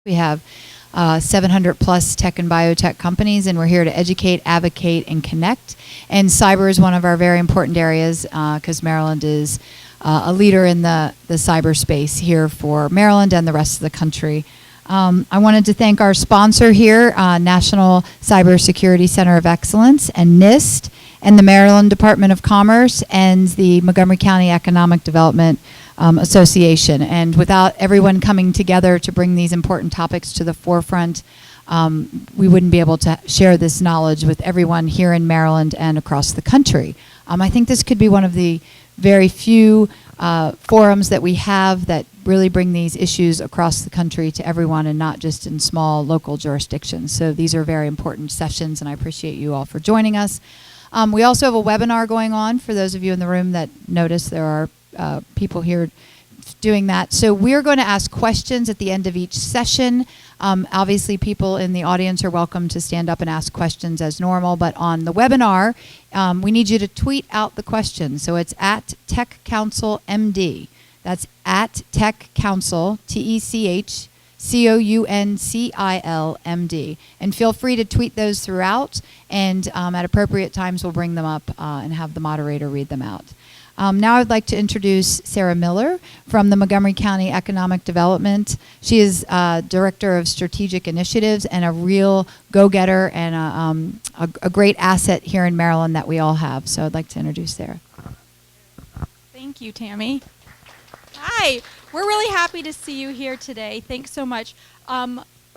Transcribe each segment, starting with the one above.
We have 700 plus tech and biotech companies, and we're here to educate, advocate, and connect. And cyber is one of our very important areas because Maryland is a leader in the cyberspace here for Maryland and the rest of the country. I wanted to thank our sponsor here, National Cybersecurity Center of Excellence and NIST, and the Maryland Department of Commerce and the Montgomery County Economic Development Association. And without everyone coming together to bring these important topics to the forefront, we wouldn't be able to share this knowledge with everyone here in Maryland and across the country. I think this could be one of the very few forums that we have that really bring these issues across the country to everyone and not just in small local jurisdictions. So these are very important sessions, and I appreciate you all for joining us. We also have a webinar going on for those of you in the room that notice there are people here doing that. So we're going to ask questions at the end of each session. Obviously, people in the audience are welcome to stand up and ask questions as normal, but on the webinar, we need you to tweet out the question. So it's at Tech Council MD. That's at Tech Council, TechCouncilMD. And feel free to tweet those throughout, and at appropriate times we'll bring them up and have the moderator read them out. Now I'd like to introduce Sarah Miller from the Montgomery County Economic Development. She is Director of Strategic Initiatives and a real go-getter and a great asset here in Maryland that we all have. So I'd like to introduce Sarah. Thank you, Tammy. Hi, we're really happy to see you here today. Thanks so much.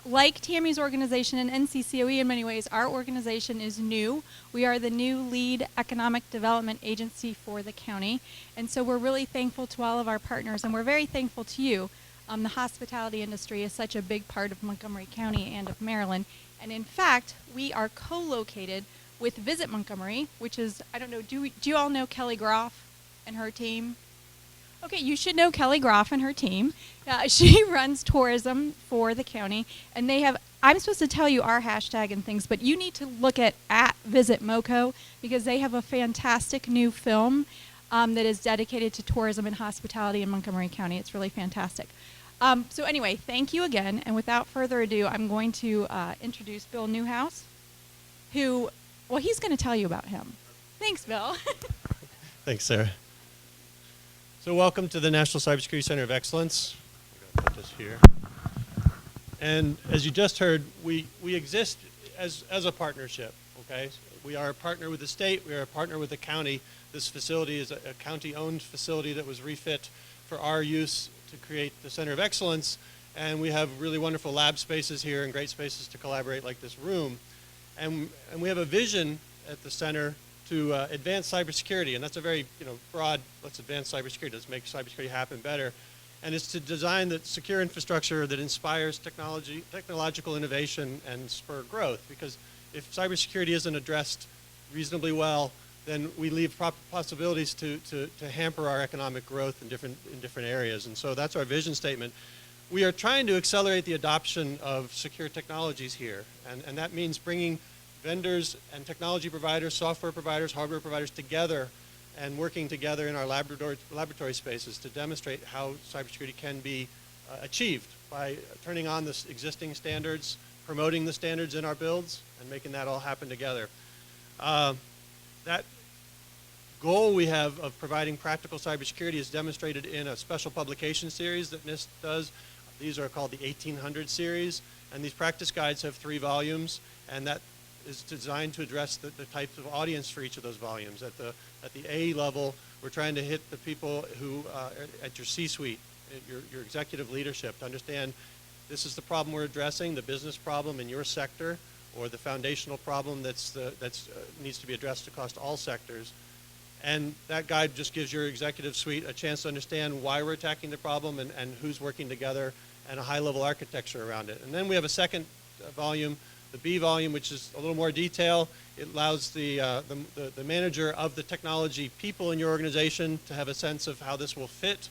Like Tammy's organization and NCCoE in many ways, our organization is new. We are the new lead economic development agency for the county. And so we're really thankful to all of our partners, and we're very thankful to you. The hospitality industry is such a big part of Montgomery County and of Maryland. And in fact, we are co-located with Visit Montgomery, which is, I don't know, do you all know Kelly Groff and her team? Okay, you should know Kelly Groff and her team. She runs tourism for the county, and they have, I'm supposed to tell you our hashtag and things, but you need to look at Visit MoCo because they have a fantastic new film that is dedicated to tourism and hospitality in Montgomery County. It's really fantastic. So anyway, thank you again, and without further ado, I'm going to introduce Bill Newhouse, who, well, he's going to tell you about him. Thanks, Bill. Thanks, Sarah. So welcome to the National Cybersecurity Center of Excellence. I'm going to put this here. And as you just heard, we exist as a partnership, okay? We are a partner with the state. We are a partner with the county. This facility is a county-owned facility that was refit for our use to create the Center of Excellence. And we have really wonderful lab spaces here and great spaces to collaborate like this room. And we have a vision at the center to advance cybersecurity, and that's a very broad, let's advance cybersecurity, let's make cybersecurity happen better. And it's to design the secure infrastructure that inspires technological innovation and spur growth, because if cybersecurity isn't addressed reasonably well, then we leave possibilities to hamper our economic growth in different areas. And so that's our vision statement. We are trying to accelerate the adoption of secure technologies here, and that means bringing vendors and technology providers, software providers, hardware providers together and working together in our laboratory spaces to demonstrate how cybersecurity can be achieved by turning on the existing standards, promoting the standards in our builds, and making that all happen together. That goal we have of providing practical cybersecurity is demonstrated in a special publication series that NIST does. These are called the 1800 series, and these practice guides have 3 volumes, and that is designed to address the types of audience for each of those volumes. At the A level, we're trying to hit the people who, at your C-suite, your executive leadership, to understand this is the problem we're addressing, the business problem in your sector, or the foundational problem that's needs to be addressed across all sectors. And that guide just gives your executive suite a chance to understand why we're attacking the problem and who's working together, and a high-level architecture around it. And then we have a second volume, the B volume, which is a little more detail. It allows the manager of the technology people in your organization to have a sense of how this will fit,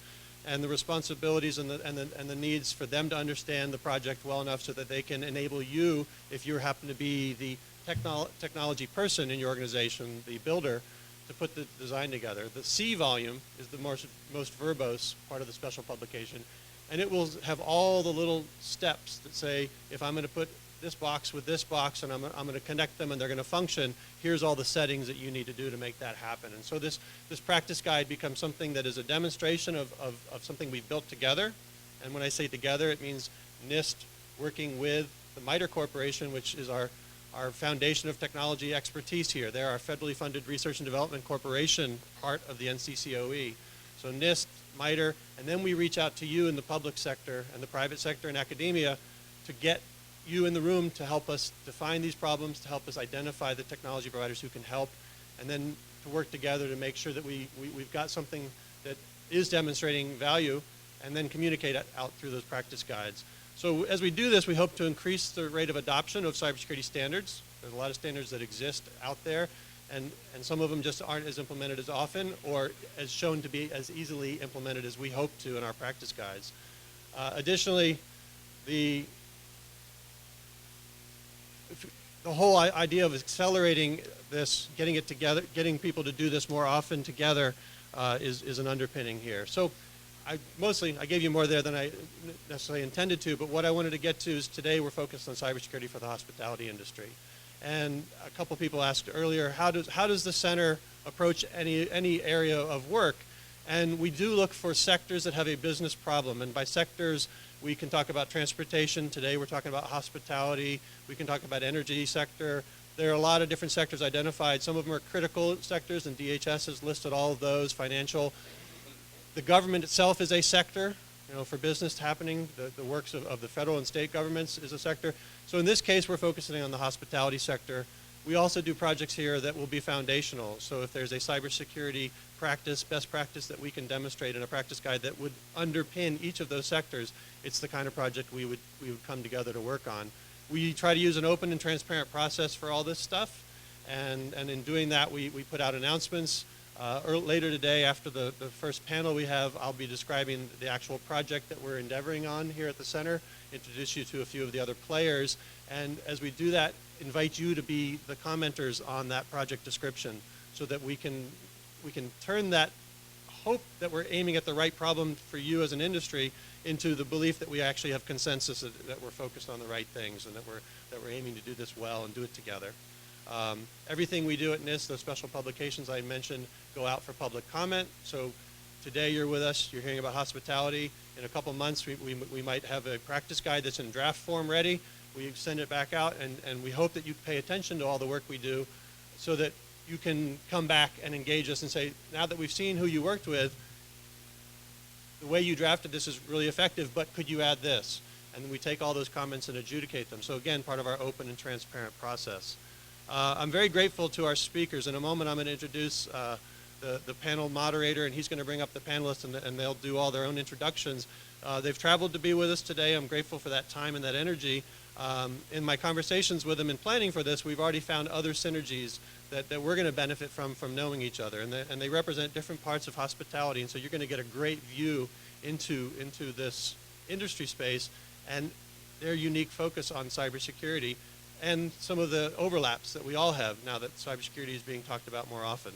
and the responsibilities and the needs for them to understand the project well enough so that they can enable you, if you happen to be the technology person in your organization, the builder, to put the design together. The C volume is the most verbose part of the special publication, And it will have all the little steps that say, if I'm going to put this box with this box and I'm going to connect them and they're going to function, here's all the settings that you need to do to make that happen. And so this practice guide becomes something that is a demonstration of something we've built together. And when I say together, it means NIST working with the MITRE Corporation, which is our foundation of technology expertise here. They're our federally funded research and development corporation, part of the NCCoE. So NIST, MITRE, and then we reach out to you in the public sector and the private sector and academia to get you in the room to help us define these problems, to help us identify the technology providers who can help, and then to work together to make sure that we've got something that is demonstrating value, and then communicate it out through those practice guides. So as we do this, we hope to increase the rate of adoption of cybersecurity standards. There's a lot of standards that exist out there, and some of them just aren't as implemented as often or as shown to be as easily implemented as we hope to in our practice guides. Additionally, the whole idea of accelerating this, getting it together, getting people to do this more often together is an underpinning here. So I gave you more there than I necessarily intended to, but what I wanted to get to is today we're focused on cybersecurity for the hospitality industry. And a couple people asked earlier, how does the center approach any area of work? And we do look for sectors that have a business problem. And by sectors, we can talk about transportation. Today we're talking about hospitality. We can talk about energy sector. There are a lot of different sectors identified. Some of them are critical sectors, and DHS has listed all of those, financial. The government itself is a sector. For business happening, the works of the federal and state governments is a sector. So in this case, we're focusing on the hospitality sector. We also do projects here that will be foundational. So if there's a cybersecurity practice, best practice that we can demonstrate in a practice guide that would underpin each of those sectors, it's the kind of project we would come together to work on. We try to use an open and transparent process for all this stuff. And in doing that, we put out announcements. Later today, after the first panel we have, I'll be describing the actual project that we're endeavoring on here at the center, introduce you to a few of the other players, and as we do that, invite you to be the commenters on that project description so that we can turn that hope that we're aiming at the right problem for you as an industry into the belief that we actually have consensus, that we're focused on the right things, and that we're aiming to do this well and do it together. Everything we do at NIST, those special publications I mentioned, go out for public comment. So today you're with us, you're hearing about hospitality. In a couple months, we might have a practice guide that's in draft form ready. We send it back out, and we hope that you pay attention to all the work we do so that you can come back and engage us and say, now that we've seen who you worked with, the way you drafted this is really effective, but could you add this? And we take all those comments and adjudicate them. So again, part of our open and transparent process. I'm very grateful to our speakers. In a moment, I'm going to introduce the panel moderator, and he's going to bring up the panelists, and they'll do all their own introductions. They've traveled to be with us today. I'm grateful for that time and that energy. In my conversations with them in planning for this, we've already found other synergies that we're going to benefit from knowing each other, and they represent different parts of hospitality, and so you're going to get a great view into this industry space and their unique focus on cybersecurity and some of the overlaps that we all have now that cybersecurity is being talked about more often.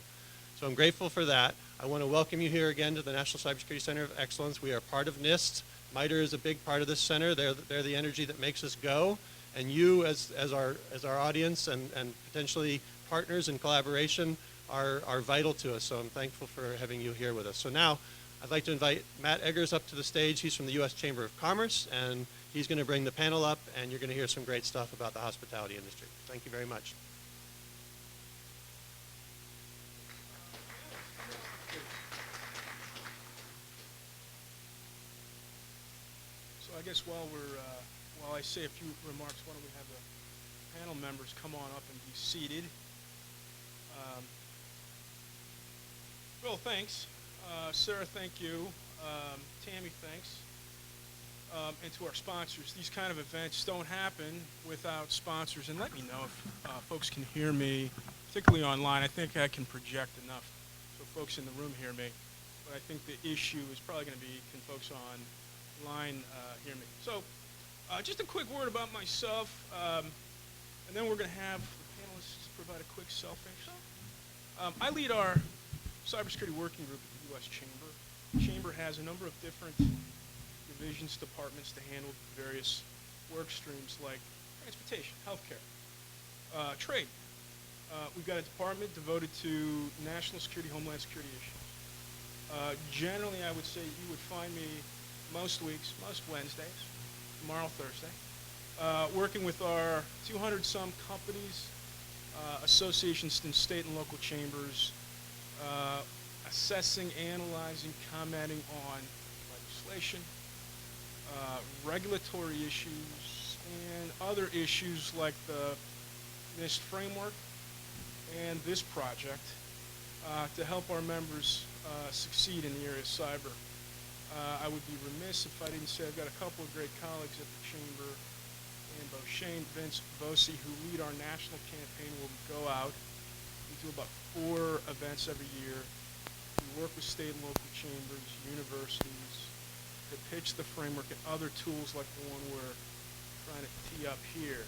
So I'm grateful for that. I want to welcome you here again to the National Cybersecurity Center of Excellence. We are part of NIST. MITRE is a big part of this center. They're the energy that makes us go. And you as our audience and potentially partners in collaboration are vital to us. So I'm thankful for having you here with us. So now I'd like to invite Matt Eggers up to the stage. He's from the U.S. Chamber of Commerce, and he's going to bring the panel up, and you're going to hear some great stuff about the hospitality industry. Thank you very much. So I guess while I say a few remarks, why don't we have the panel members come on up and be seated. Bill, thanks. Sarah, thank you. Tammy, thanks. And to our sponsors. These kind of events don't happen without sponsors. And let me know if folks can hear me, particularly online. I think I can project enough so folks in the room hear me. But I think the issue is probably going to be, can folks online hear me? So just a quick word about myself, and then we're going to have the panelists provide a quick self-intro. I lead our cybersecurity working group at the U.S. Chamber. The Chamber has a number of different divisions, departments to handle various work streams like transportation, healthcare, trade. We've got a department devoted to national security, homeland security issues. Generally, I would say you would find me most weeks, most Wednesdays, tomorrow, Thursday, working with our 200-some companies, associations and state and local chambers, assessing, analyzing, commenting on legislation, regulatory issues, and other issues like the NIST framework and this project to help our members succeed in the area of cyber. I would be remiss if I didn't say I've got a couple of great colleagues at the Chamber, and both Shane, Vince, Bosi, who lead our national campaign, will go out. We do about 4 events every year. We work with state and local chambers, universities, to pitch the framework and other tools like the one we're trying to tee up here.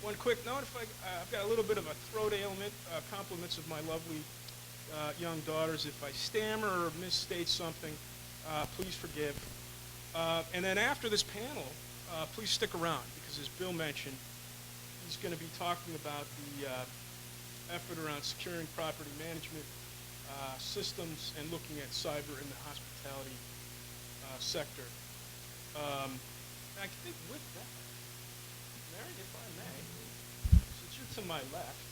One quick note, I've got a little bit of a throat ailment, compliments of my lovely young daughters. If I stammer or misstate something, please forgive. And then after this panel, please stick around, because as Bill mentioned, he's going to be talking about the effort around securing property management systems and looking at cyber in the hospitality sector. I think with that, Mary, if I may, since you're to my left,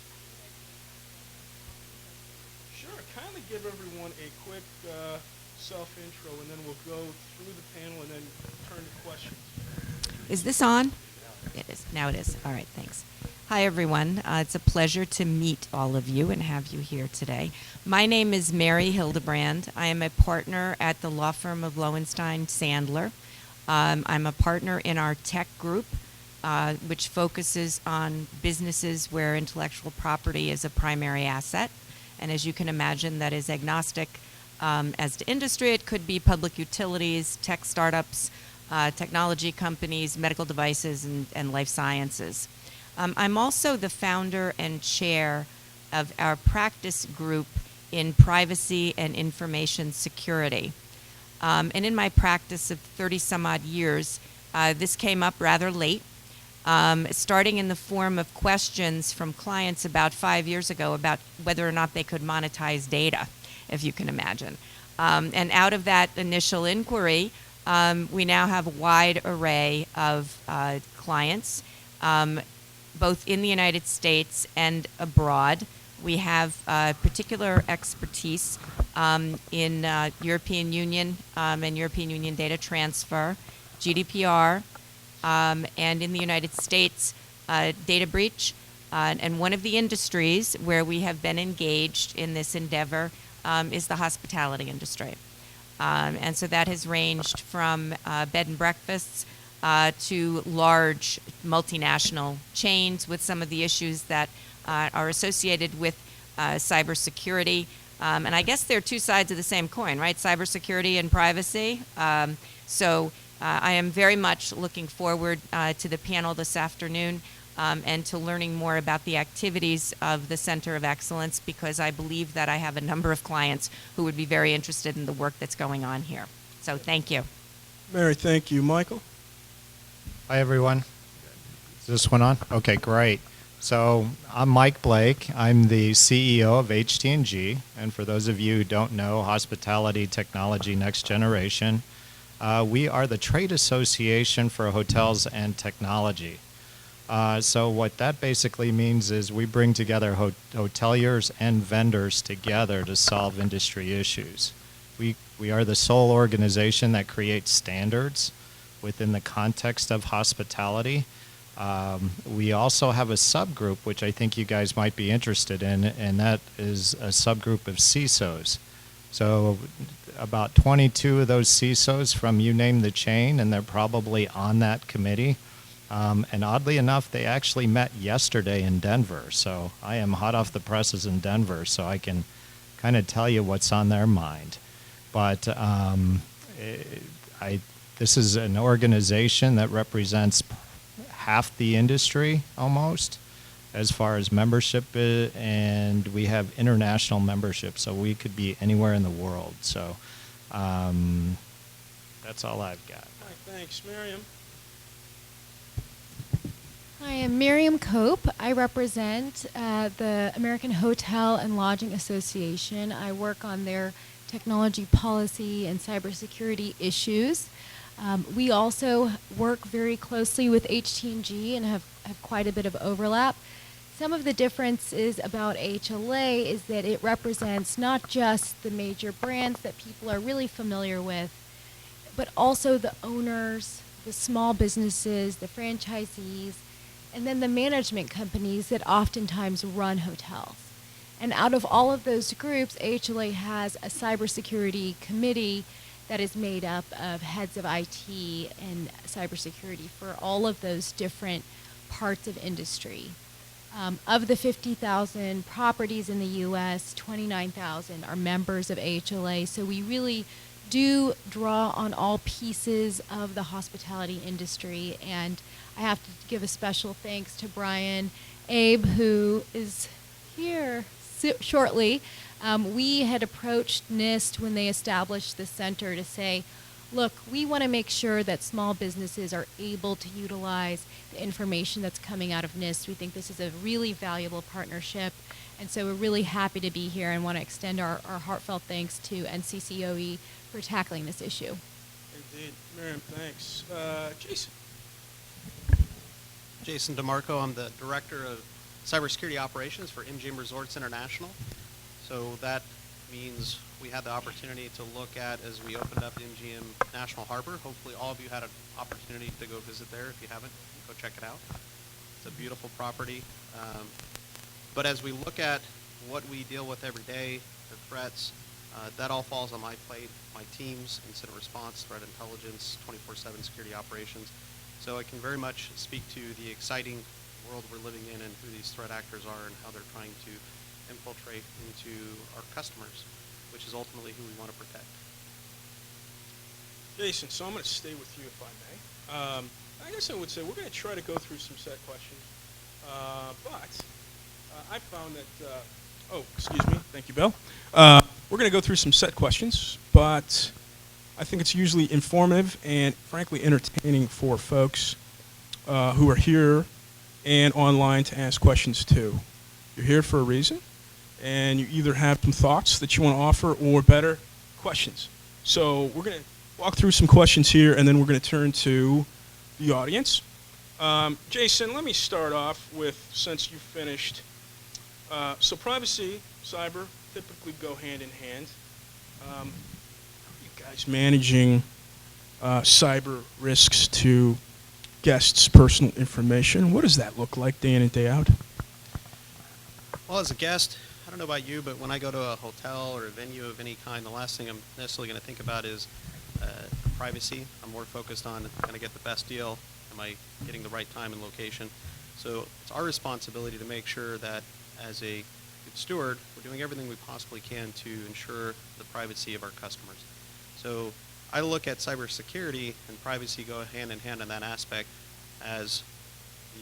sure, kindly give everyone a quick self-intro, and then we'll go through the panel and then turn to questions. Is this on? It is. Now it is. All right, thanks. Hi, everyone. It's a pleasure to meet all of you and have you here today. My name is Mary Hildebrand. I am a partner at the law firm of Lowenstein Sandler. I'm a partner in our tech group, which focuses on businesses where intellectual property is a primary asset. And as you can imagine, that is agnostic as to industry. It could be public utilities, tech startups, technology companies, medical devices, and life sciences. I'm also the founder and chair of our practice group in privacy and information security. And in my practice of 30-some-odd years, this came up rather late, starting in the form of questions from clients about 5 years ago about whether or not they could monetize data, if you can imagine. And out of that initial inquiry, we now have a wide array of clients, both in the United States and abroad. We have particular expertise in European Union and European Union data transfer, GDPR, and in the United States, data breach. And one of the industries where we have been engaged in this endeavor is the hospitality industry. And so that has ranged from bed and breakfasts to large multinational chains with some of the issues that are associated with cybersecurity. And I guess they're two sides of the same coin, right? Cybersecurity and privacy. So I am very much looking forward to the panel this afternoon and to learning more about the activities of the Center of Excellence, because I believe that I have a number of clients who would be very interested in the work that's going on here. So thank you. Mary, thank you. Michael? Hi, everyone. Is this one on? Okay, great. So I'm Mike Blake. I'm the CEO of HT&G. And for those of you who don't know, Hospitality Technology Next Generation, we are the trade association for hotels and technology. So what that basically means is we bring together hoteliers and vendors together to solve industry issues. We are the sole organization that creates standards within the context of hospitality. We also have a subgroup, which I think you guys might be interested in, and that is a subgroup of CISOs. So about 22 of those CISOs from you name the chain, and they're probably on that committee. And oddly enough, they actually met yesterday in Denver. So I am hot off the presses in Denver, so I can kind of tell you what's on their mind. But this is an organization that represents half the industry almost as far as membership, and we have international membership, so we could be anywhere in the world. So That's all I've got. All right, thanks. Miriam? Hi, I'm Miriam Cope. I represent the American Hotel and Lodging Association. I work on their technology policy and cybersecurity issues. We also work very closely with HT&G and have quite a bit of overlap. Some of the differences about HLA is that it represents not just the major brands that people are really familiar with, but also the owners, the small businesses, the franchisees, and then the management companies that oftentimes run hotels. And out of all of those groups, AHLA has a cybersecurity committee that is made up of heads of IT and cybersecurity for all of those different parts of industry. Of the 50,000 properties in the U.S., 29,000 are members of AHLA, so we really do draw on all pieces of the hospitality industry, and I have to give a special thanks to Brian Abe, who is here shortly. We had approached NIST when they established the center to say, look, we want to make sure that small businesses are able to utilize the information that's coming out of NIST. We think this is a really valuable partnership, and so we're really happy to be here and want to extend our heartfelt thanks to NCCoE for tackling this issue. Indeed. Miriam, thanks. Jason? Jason DeMarco. I'm the Director of Cybersecurity Operations for MGM Resorts International. So that means we had the opportunity to look at, as we opened up MGM National Harbor. Hopefully all of you had an opportunity to go visit there. If you haven't, go check it out. It's a beautiful property. But as we look at what we deal with every day, the threats, that all falls on my plate, my team's incident response, threat intelligence, 24/7 security operations. So I can very much speak to the exciting world we're living in and who these threat actors are and how they're trying to infiltrate into our customers, which is ultimately who we want to protect. Jason, so I'm going to stay with you if I may. I guess I would say we're going to try to go through some set questions, but I found that, oh, excuse me, thank you, Bill. We're going to go through some set questions, but I think it's usually informative and frankly entertaining for folks who are here and online to ask questions too. You're here for a reason, and you either have some thoughts that you want to offer or better questions. So we're going to walk through some questions here, and then we're going to turn to the audience. Jason, let me start off with, since you finished, so privacy, cyber, typically go hand in hand. How are you guys managing cyber risks to guests' personal information? What does that look like day in and day out? Well, as a guest, I don't know about you, but when I go to a hotel or a venue of any kind, the last thing I'm necessarily going to think about is privacy. I'm more focused on can I get the best deal? Am I getting the right time and location? So it's our responsibility to make sure that as a good steward, we're doing everything we possibly can to ensure the privacy of our customers. So I look at cybersecurity and privacy go hand in hand in that aspect as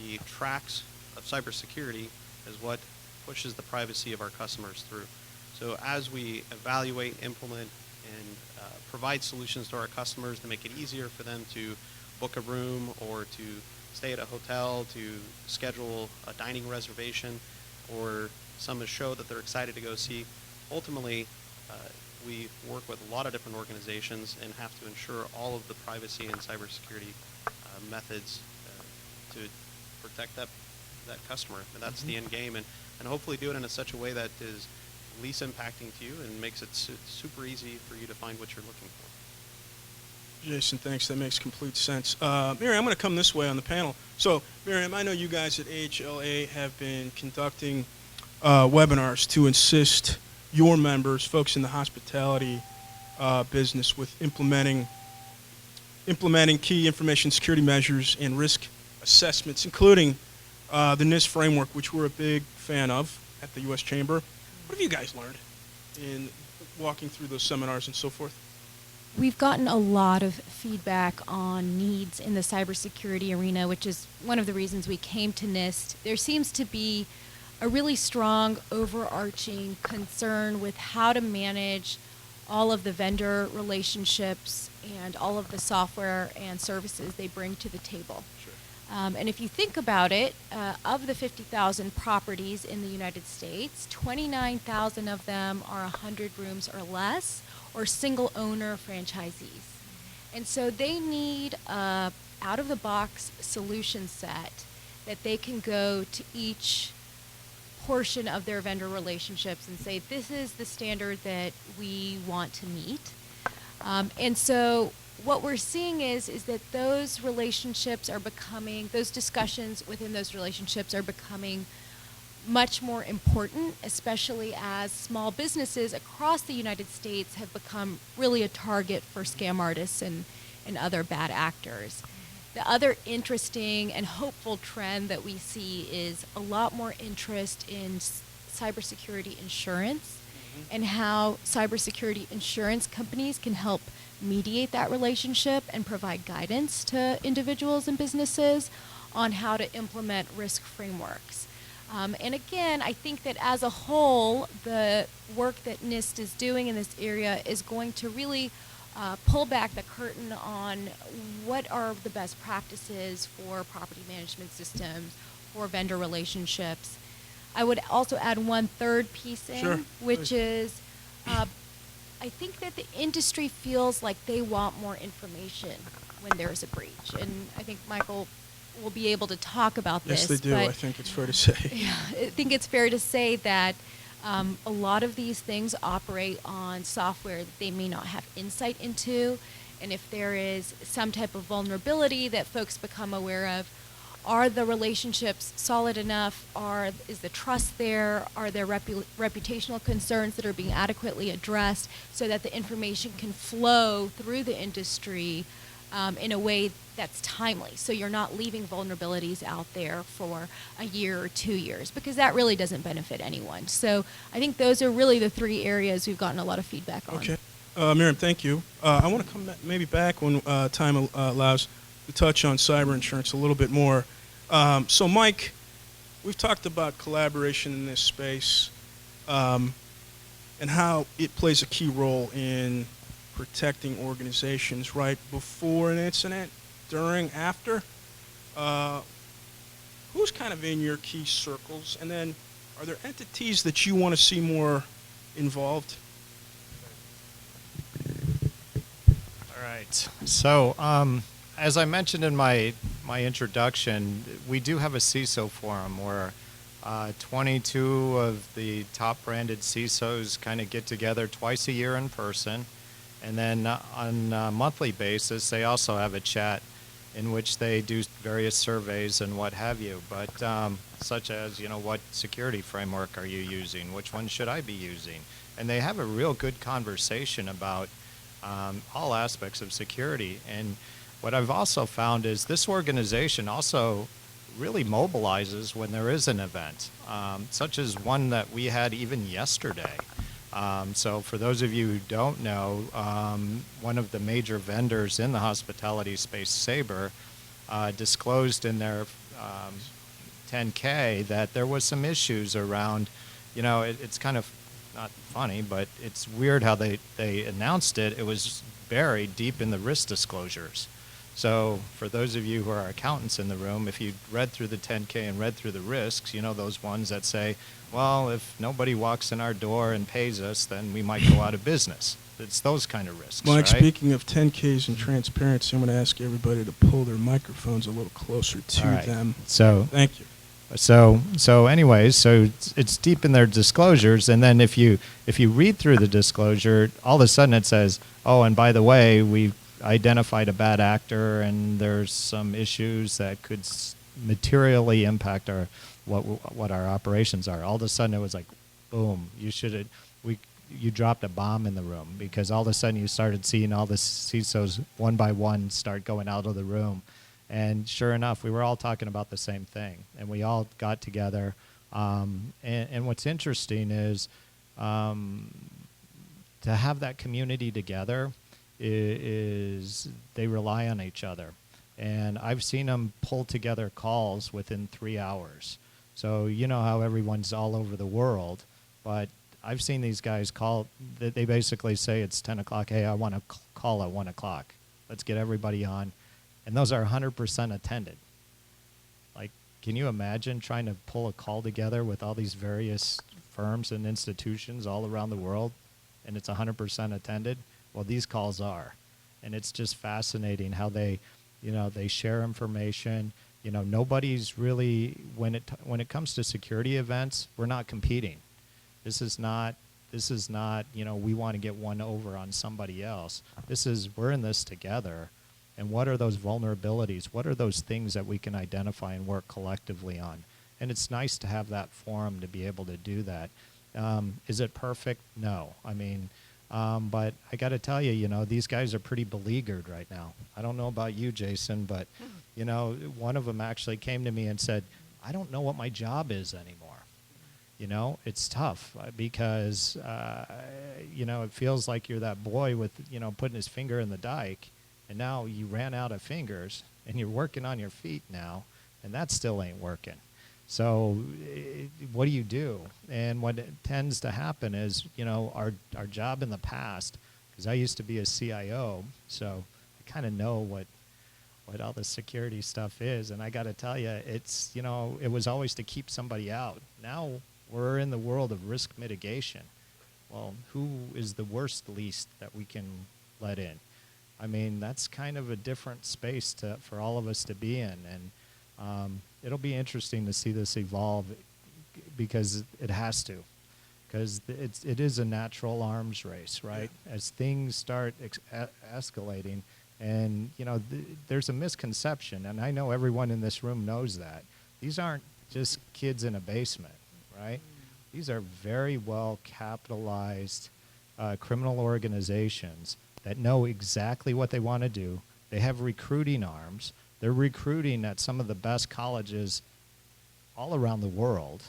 the tracks of cybersecurity is what pushes the privacy of our customers through. So as we evaluate, implement, and provide solutions to our customers to make it easier for them to book a room or to stay at a hotel, to schedule a dining reservation, or some show that they're excited to go see, ultimately we work with a lot of different organizations and have to ensure all of the privacy and cybersecurity methods to protect that customer. And that's the end game, and hopefully do it in such a way that is least impacting to you and makes it super easy for you to find what you're looking for. Jason, thanks. That makes complete sense. Miriam, I'm going to come this way on the panel. So, Miriam, I know you guys at AHLA have been conducting webinars to assist your members, folks in the hospitality business, with implementing key information security measures and risk assessments, including the NIST framework, which we're a big fan of at the U.S. Chamber. What have you guys learned in walking through those seminars and so forth? We've gotten a lot of feedback on needs in the cybersecurity arena, which is one of the reasons we came to NIST. There seems to be a really strong overarching concern with how to manage all of the vendor relationships and all of the software and services they bring to the table. Sure. And if you think about it, of the 50,000 properties in the United States, 29,000 of them are 100 rooms or less, or single owner franchisees. And so they need a out-of-the-box solution set that they can go to each portion of their vendor relationships and say, this is the standard that we want to meet. And so what we're seeing is that those relationships are becoming, those discussions within those relationships are becoming much more important, especially as small businesses across the United States have become really a target for scam artists and other bad actors. The other interesting and hopeful trend that we see is a lot more interest in cybersecurity insurance and how cybersecurity insurance companies can help mediate that relationship and provide guidance to individuals and businesses on how to implement risk frameworks. And again, I think that as a whole, the work that NIST is doing in this area is going to really pull back the curtain on what are the best practices for property management systems, for vendor relationships. I would also add one third piece in, Sure, which please. is I think that the industry feels like they want more information when there's a breach. And I think Michael will be able to talk about Yes, this. they do. but I think it's fair to say. yeah, I think it's fair to say that a lot of these things operate on software that they may not have insight into. And if there is some type of vulnerability that folks become aware of, are the relationships solid enough? Is the trust there? Are there reputational concerns that are being adequately addressed so that the information can flow through the industry in a way that's timely? So you're not leaving vulnerabilities out there for a year or 2 years, because that really doesn't benefit anyone. So I think those are really the three areas we've gotten a lot of feedback on. Okay. Miriam, thank you. I want to come maybe back when time allows to touch on cyber insurance a little bit more. So, Mike, we've talked about collaboration in this space and how it plays a key role in protecting organizations right before an incident, during, after. Who's kind of in your key circles? And then are there entities that you want to see more involved? All right. So, as I mentioned in my introduction, we do have a CISO forum where 22 of the top branded CISOs kind of get together twice a year in person. And then on a monthly basis, they also have a chat in which they do various surveys and what have you. But such as, what security framework are you using? Which one should I be using? And they have a real good conversation about all aspects of security. And what I've also found is this organization also really mobilizes when there is an event, such as one that we had even yesterday. So for those of you who don't know, one of the major vendors in the hospitality space, Sabre, disclosed in their 10K that there was some issues around, it's kind of not funny, but it's weird how they announced it. It was buried deep in the risk disclosures. So for those of you who are accountants in the room, if you read through the 10K and read through the risks, those ones that say, well, if nobody walks in our door and pays us, then we might go out of business. It's those kind of risks, Mike, right? speaking of 10Ks and transparency, I'm going to ask everybody to pull their microphones a little closer to All right. them. So Thank you. So anyways, so it's deep in their disclosures, and then if you read through the disclosure, all of a sudden it says, oh, and by the way, we've identified a bad actor, and there's some issues that could materially impact our what our operations are. All of a sudden it was like, boom, you dropped a bomb in the room, because all of a sudden you started seeing all the CISOs one by one start going out of the room. And sure enough, we were all talking about the same thing, and we all got together. And what's interesting is to have that community together is they rely on each other. And I've seen them pull together calls within 3 hours. So you know how everyone's all over the world, but I've seen these guys call, they basically say it's 10 o'clock, hey, I want to call at 1 o'clock. Let's get everybody on. And those are 100% attended. Like, can you imagine trying to pull a call together with all these various firms and institutions all around the world, and it's 100% attended? Well, these calls are. And it's just fascinating how they share information. Nobody's really, when it comes to security events, we're not competing. This is not, we want to get one over on somebody else. We're in this together. And what are those vulnerabilities? What are those things that we can identify and work collectively on? And it's nice to have that forum to be able to do that. Is it perfect? No. I mean, but I got to tell you, these guys are pretty beleaguered right now. I don't know about you, Jason, but, one of them actually came to me and said, I don't know what my job is anymore. It's tough because, it feels like you're that boy with, putting his finger in the dike, and now you ran out of fingers, and you're working on your feet now, and that still ain't working. So what do you do? And what tends to happen is, our job in the past, because I used to be a CIO, so I kind of know what all the security stuff is. And I got to tell you, it's, it was always to keep somebody out. Now we're in the world of risk mitigation. Well, who is the worst least that we can let in? I mean, that's kind of a different space for all of us to be in. And it'll be interesting to see this evolve because it has to. Because it is a natural arms race, right? Yeah. As things start escalating, and there's a misconception, and I know everyone in this room knows that. These aren't just kids in a basement, right? These are very well capitalized criminal organizations that know exactly what they want to do. They have recruiting arms. They're recruiting at some of the best colleges all around the world.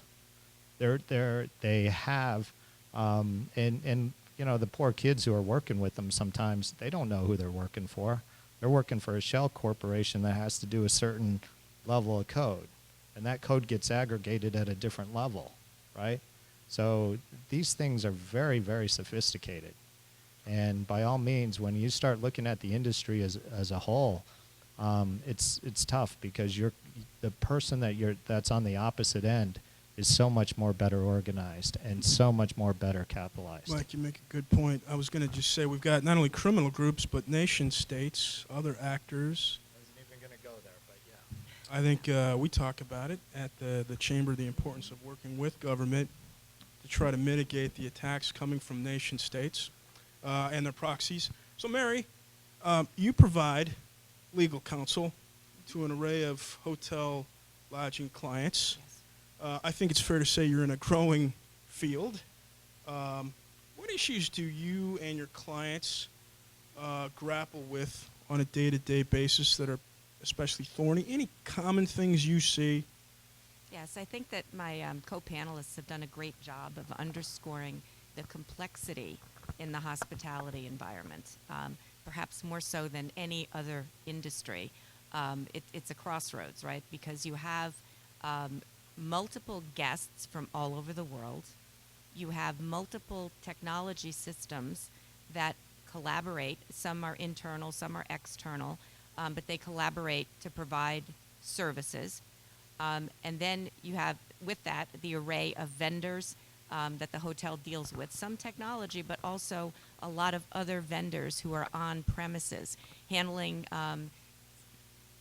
They have, and the poor kids who are working with them sometimes, they don't know who they're working for. They're working for a shell corporation that has to do a certain level of code, and that code gets aggregated at a different level, right? So these things are very, very sophisticated. And by all means, when you start looking at the industry as a whole, it's tough because the person that's on the opposite end is so much more better organized and so much more better capitalized. Mike, you make a good point. I was going to just say we've got not only criminal groups but nation states, other actors. I wasn't even going to go there, but yeah. I think we talk about it at the Chamber, the importance of working with government to try to mitigate the attacks coming from nation states and their proxies. So, Mary, you provide legal counsel to an array of hotel lodging clients. Yes. I think it's fair to say you're in a growing field. What issues do you and your clients grapple with on a day-to-day basis that are especially thorny? Any common things you see? Yes, I think that my co-panelists have done a great job of underscoring the complexity in the hospitality environment, perhaps more so than any other industry. It's a crossroads, right? Because you have multiple guests from all over the world. You have multiple technology systems that collaborate. Some are internal, some are external, but they collaborate to provide services. And then you have, with that, the array of vendors that the hotel deals with. Some technology, but also a lot of other vendors who are on premises, handling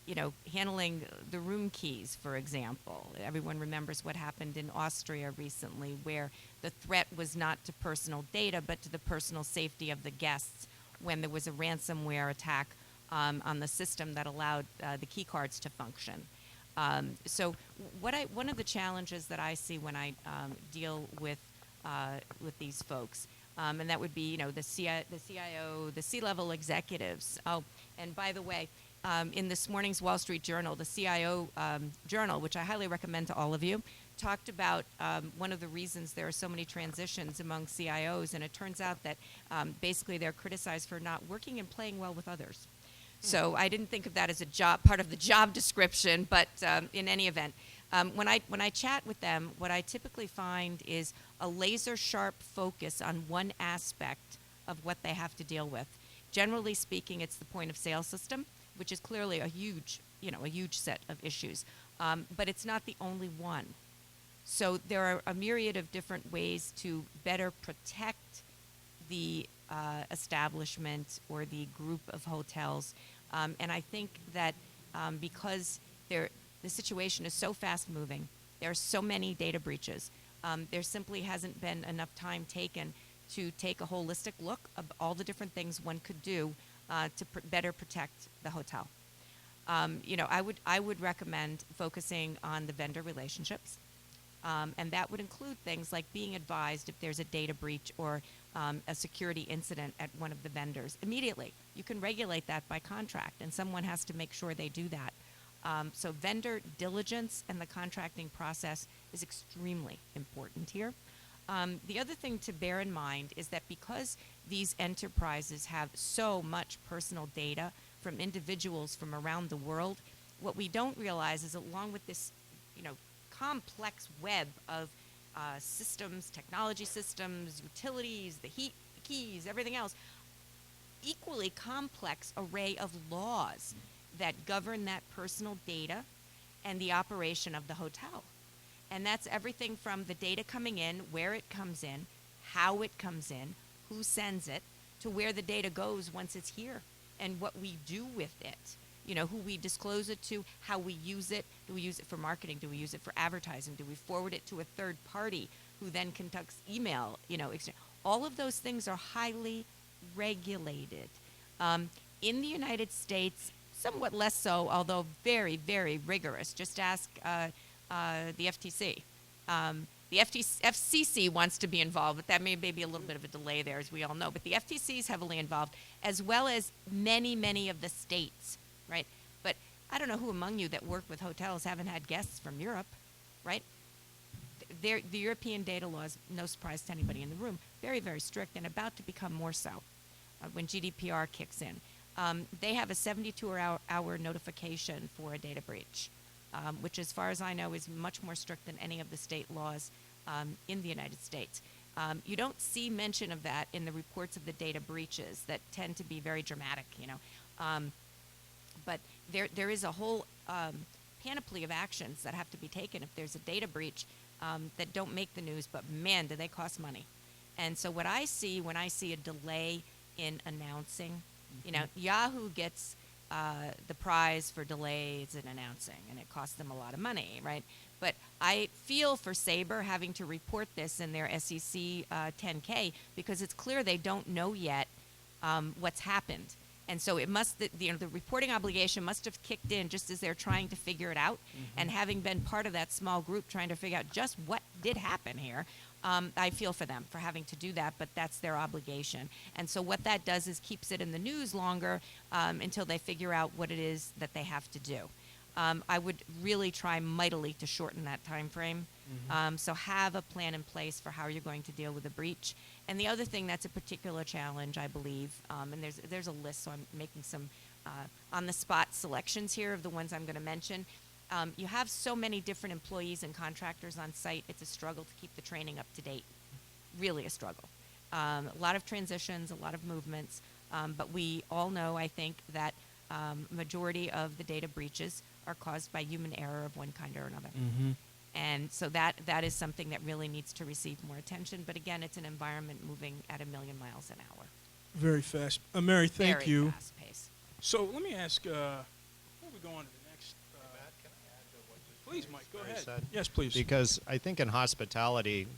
the room keys, for example. Everyone remembers what happened in Austria recently, where the threat was not to personal data, but to the personal safety of the guests when there was a ransomware attack on the system that allowed the key cards to function. So one of the challenges that I see when I deal with these folks, and that would be, the CIO, the C-level executives. Oh, and by the way, in this morning's Wall Street Journal, the CIO journal, which I highly recommend to all of you, talked about one of the reasons there are so many transitions among CIOs, and it turns out that basically they're criticized for not working and playing well with others. So I didn't think of that as part of the job description, but in any event, When I chat with them, what I typically find is a laser sharp focus on one aspect of what they have to deal with. Generally speaking, it's the point of sale system, which is clearly a huge set of issues. But it's not the only one. So there are a myriad of different ways to better protect the establishment or the group of hotels. And I think that because the situation is so fast moving, there are so many data breaches, there simply hasn't been enough time taken to take a holistic look of all the different things one could do to better protect the hotel. I would recommend focusing on the vendor relationships. And that would include things like being advised if there's a data breach or a security incident at one of the vendors immediately. You can regulate that by contract, and someone has to make sure they do that. So vendor diligence and the contracting process is extremely important here. The other thing to bear in mind is that because these enterprises have so much personal data from individuals from around the world, what we don't realize is along with this, complex web of systems, technology systems, utilities, the heat, the keys, everything else, equally complex array of laws that govern that personal data and the operation of the hotel. And that's everything from the data coming in, where it comes in, how it comes in, who sends it, to where the data goes once it's here and what we do with it. Who we disclose it to, how we use it. Do we use it for marketing? Do we use it for advertising? Do we forward it to a third party who then conducts email? All of those things are highly regulated. In the United States, somewhat less so, although very, very rigorous. Just ask the FTC. The FCC wants to be involved, but that may be a little bit of a delay there, as we all know. But the FTC is heavily involved, as well as many, many of the states. Right, but I don't know who among you that work with hotels haven't had guests from Europe, right? The European data laws, no surprise to anybody in the room, very, very strict and about to become more so when GDPR kicks in. They have a 72-hour notification for a data breach, which as far as I know is much more strict than any of the state laws in the United States. You don't see mention of that in the reports of the data breaches that tend to be very dramatic, But there is a whole panoply of actions that have to be taken if there's a data breach that don't make the news, but man, do they cost money. And so what I see when I see a delay in announcing, Yahoo gets the prize for delays in announcing, and it costs them a lot of money, right? But I feel for Sabre having to report this in their SEC 10K because it's clear they don't know yet what's happened. And so it must, the reporting obligation must have kicked in just as they're trying to figure it out. And having been part of that small group trying to figure out just what did happen here, I feel for them for having to do that, but that's their obligation. And so what that does is keeps it in the news longer until they figure out what it is that they have to do. I would really try mightily to shorten that time frame. So have a plan in place for how you're going to deal with a breach. And the other thing that's a particular challenge, I believe, and there's a list, so I'm making some on-the-spot selections here of the ones I'm going to mention. You have so many different employees and contractors on site, it's a struggle to keep the training up to date. Really a struggle. A lot of transitions, a lot of movements, but we all know, I think, that majority of the data breaches are caused by human error of one kind or another. And so that is something that really needs to receive more attention. But again, it's an environment moving at 1,000,000 miles an hour. Very fast. Mary, thank you. Very fast pace. So let me ask, before we go on to the next, Matt, can I add to what just please, Mike, go Mary ahead. said? Yes, please. Because I think in hospitality,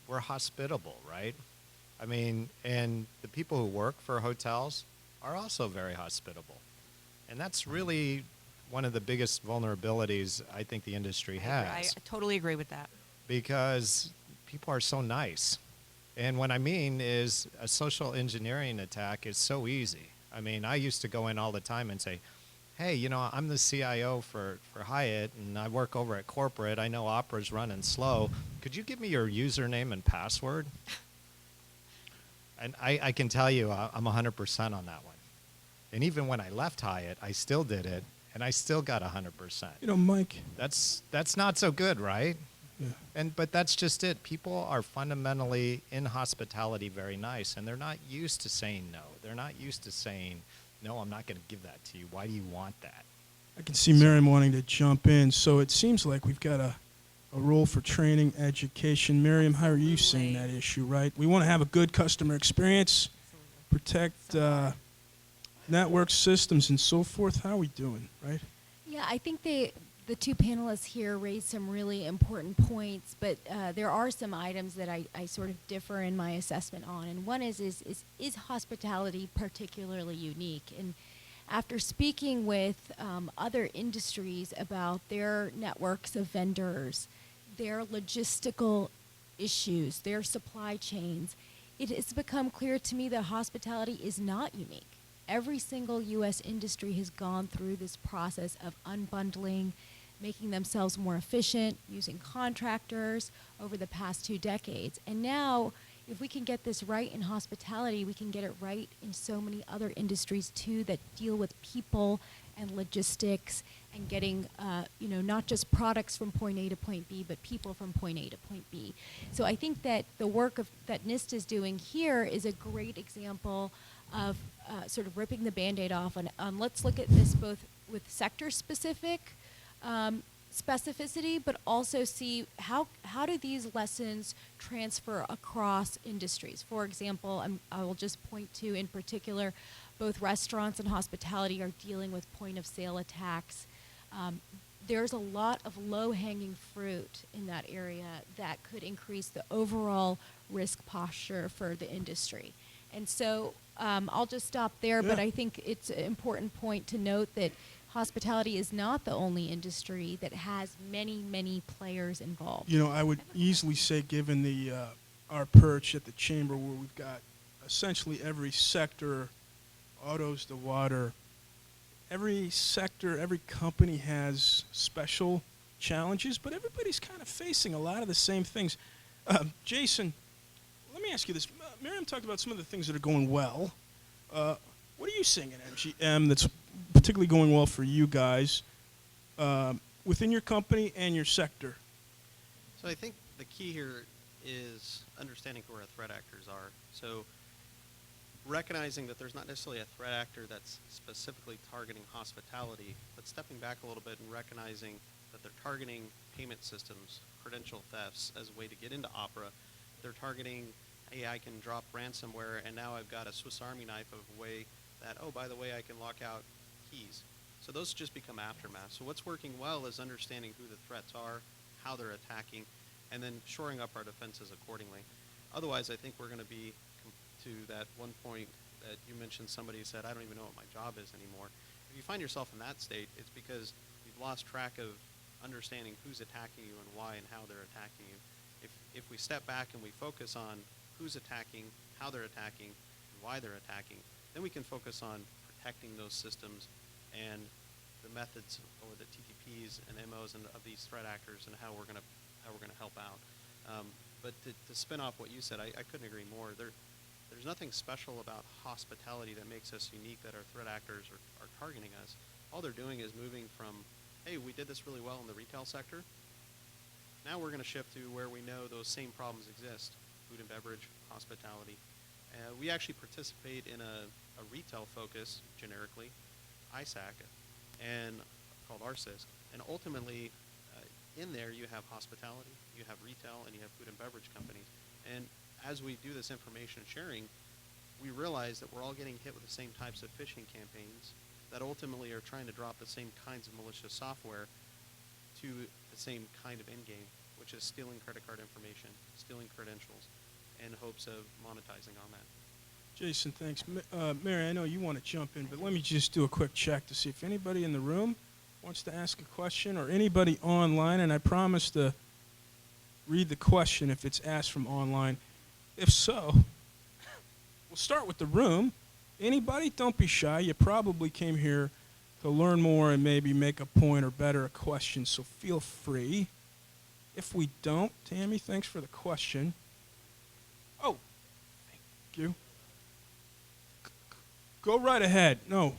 we're hospitable, right? I mean, and the people who work for hotels are also very hospitable. And that's really one of the biggest vulnerabilities I think the industry has. I totally agree with that. Because people are so nice. And what I mean is a social engineering attack is so easy. I mean, I used to go in all the time and say, hey, I'm the CIO for Hyatt, and I work over at corporate. I know Opera's running slow. Could you give me your username and password? And I can tell you I'm 100% on that one. And even when I left Hyatt, I still did it. and I still got 100%. You know, Mike. That's not so good, right? Yeah. But that's just it. People are fundamentally in hospitality very nice, and they're not used to saying no. They're not used to saying, no, I'm not going to give that to you. Why do you want that? I can see Miriam wanting to jump in. So it seems like we've got a role for training, education. Miriam, how are you seeing that issue, right? We want to have a good customer experience, protect network systems and so forth. How are we doing, right? Yeah, I think the two panelists here raised some really important points, but there are some items that I sort of differ in my assessment on. And one is hospitality particularly unique? And after speaking with other industries about their networks of vendors, their logistical issues, their supply chains, it has become clear to me that hospitality is not unique. Every single U.S. industry has gone through this process of unbundling, making themselves more efficient, using contractors over the past 2 decades. And now, if we can get this right in hospitality, we can get it right in so many other industries too that deal with people and logistics and getting, not just products from point A to point B, but people from point A to point B. So I think that the work that NIST is doing here is a great example of sort of ripping the Band-Aid off on let's look at this both with sector-specific specificity, but also see how do these lessons transfer across industries. For example, I will just point to, in particular, both restaurants and hospitality are dealing with point-of-sale attacks. There's a lot of low-hanging fruit in that area that could increase the overall risk posture for the industry. And so I'll just stop there, but I think it's an important point to note that hospitality is not the only industry that has many, many players involved. You know, I would easily say, given our perch at the chamber, where we've got essentially every sector, autos to water, every sector, every company has special challenges, but everybody's kind of facing a lot of the same things. Jason, let me ask you this. Miriam talked about some of the things that are going well. What are you seeing in MGM that's particularly going well for you guys within your company and your sector? So I think the key here is understanding who our threat actors are. So recognizing that there's not necessarily a threat actor that's specifically targeting hospitality, but stepping back a little bit and recognizing that they're targeting payment systems, credential thefts as a way to get into Opera. They're targeting, hey, I can drop ransomware, and now I've got a Swiss Army knife of a way that, oh, by the way, I can lock out keys. So those just become aftermath. So what's working well is understanding who the threats are, how they're attacking, and then shoring up our defenses accordingly. Otherwise, I think we're going to be to that one point that you mentioned, somebody said, I don't even know what my job is anymore. If you find yourself in that state, it's because you've lost track of understanding who's attacking you and why and how they're attacking you. If we step back and we focus on who's attacking, how they're attacking, and why they're attacking, then we can focus on protecting those systems and the methods or the TTPs and MOs and of these threat actors and how we're going to help out. But to spin off what you said, I couldn't agree more. There's nothing special about hospitality that makes us unique that our threat actors are targeting us. All they're doing is moving from, hey, we did this really well in the retail sector. Now we're going to shift to where we know those same problems exist, food and beverage, hospitality. We actually participate in a retail focus, generically, ISAC, and called RCISC. And ultimately, in there you have hospitality, you have retail, and you have food and beverage companies. And as we do this information sharing, we realize that we're all getting hit with the same types of phishing campaigns that ultimately are trying to drop the same kinds of malicious software to the same kind of end game, which is stealing credit card information, stealing credentials, in hopes of monetizing on that. Jason, thanks. Mary, I know you want to jump in, but let me just do a quick check to see if anybody in the room wants to ask a question or anybody online, and I promise to read the question if it's asked from online. If so, we'll start with the room. Anybody? Don't be shy. You probably came here to learn more and maybe make a point or better a question, so feel free. If we don't, Tammy, thanks for the question. Oh, thank you. Go right ahead. No.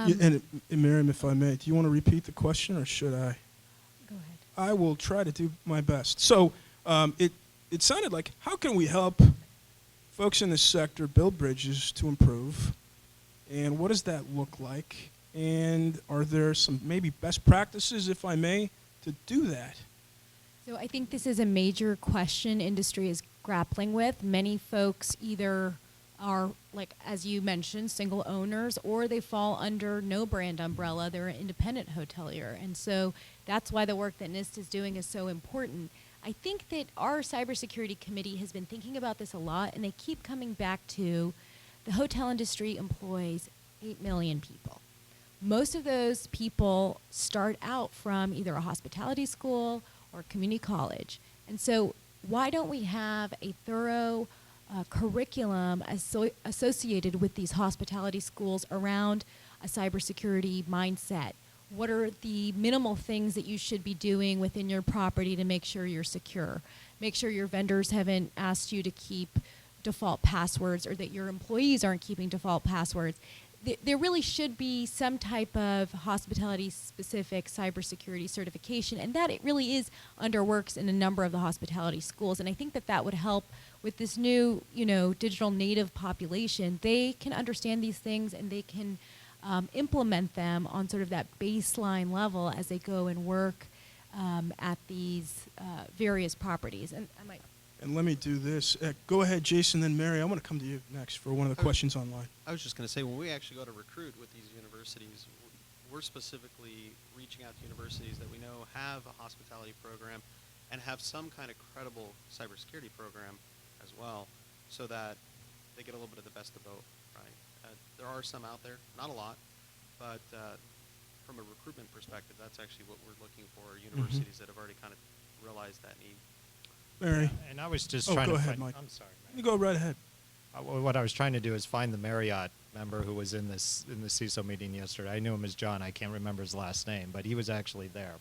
And Miriam, if I may, do you want to repeat the question or should I? Go ahead. I will try to do my best. So it sounded like, how can we help folks in this sector build bridges to improve? And what does that look like? And are there some maybe best practices, if I may, to do that? So I think this is a major question industry is grappling with. Many folks either are, like as you mentioned, single owners, or they fall under no brand umbrella. They're an independent hotelier. And so that's why the work that NIST is doing is so important. I think that our cybersecurity committee has been thinking about this a lot, and they keep coming back to the hotel industry employs 8 million people. Most of those people start out from either a hospitality school or community college. And so why don't we have a thorough curriculum associated with these hospitality schools around a cybersecurity mindset? What are the minimal things that you should be doing within your property to make sure you're secure? Make sure your vendors haven't asked you to keep default passwords, or that your employees aren't keeping default passwords. There really should be some type of hospitality-specific cybersecurity certification, and that it really is underworks in a number of the hospitality schools. And I think that that would help with this new, digital native population. They can understand these things, and they can implement them on sort of that baseline level as they go and work at these various properties. And I might. And let me do this. Go ahead, Jason, then Mary. I want to come to you next for one of the questions online. I was just going to say, when we actually go to recruit with these universities, we're specifically reaching out to universities that we know have a hospitality program and have some kind of credible cybersecurity program as well, so that they get a little bit of the best of both, right? There are some out there, not a lot, but from a recruitment perspective, that's actually what we're looking for, universities that have already kind of realized that need. Mary. And I was just Oh, trying go to ahead, find, Mike. I'm sorry, You go right ahead. What I was trying to do is find the Marriott member who was in the CISO meeting yesterday. I knew him as John. I can't remember his last name, but he was actually there.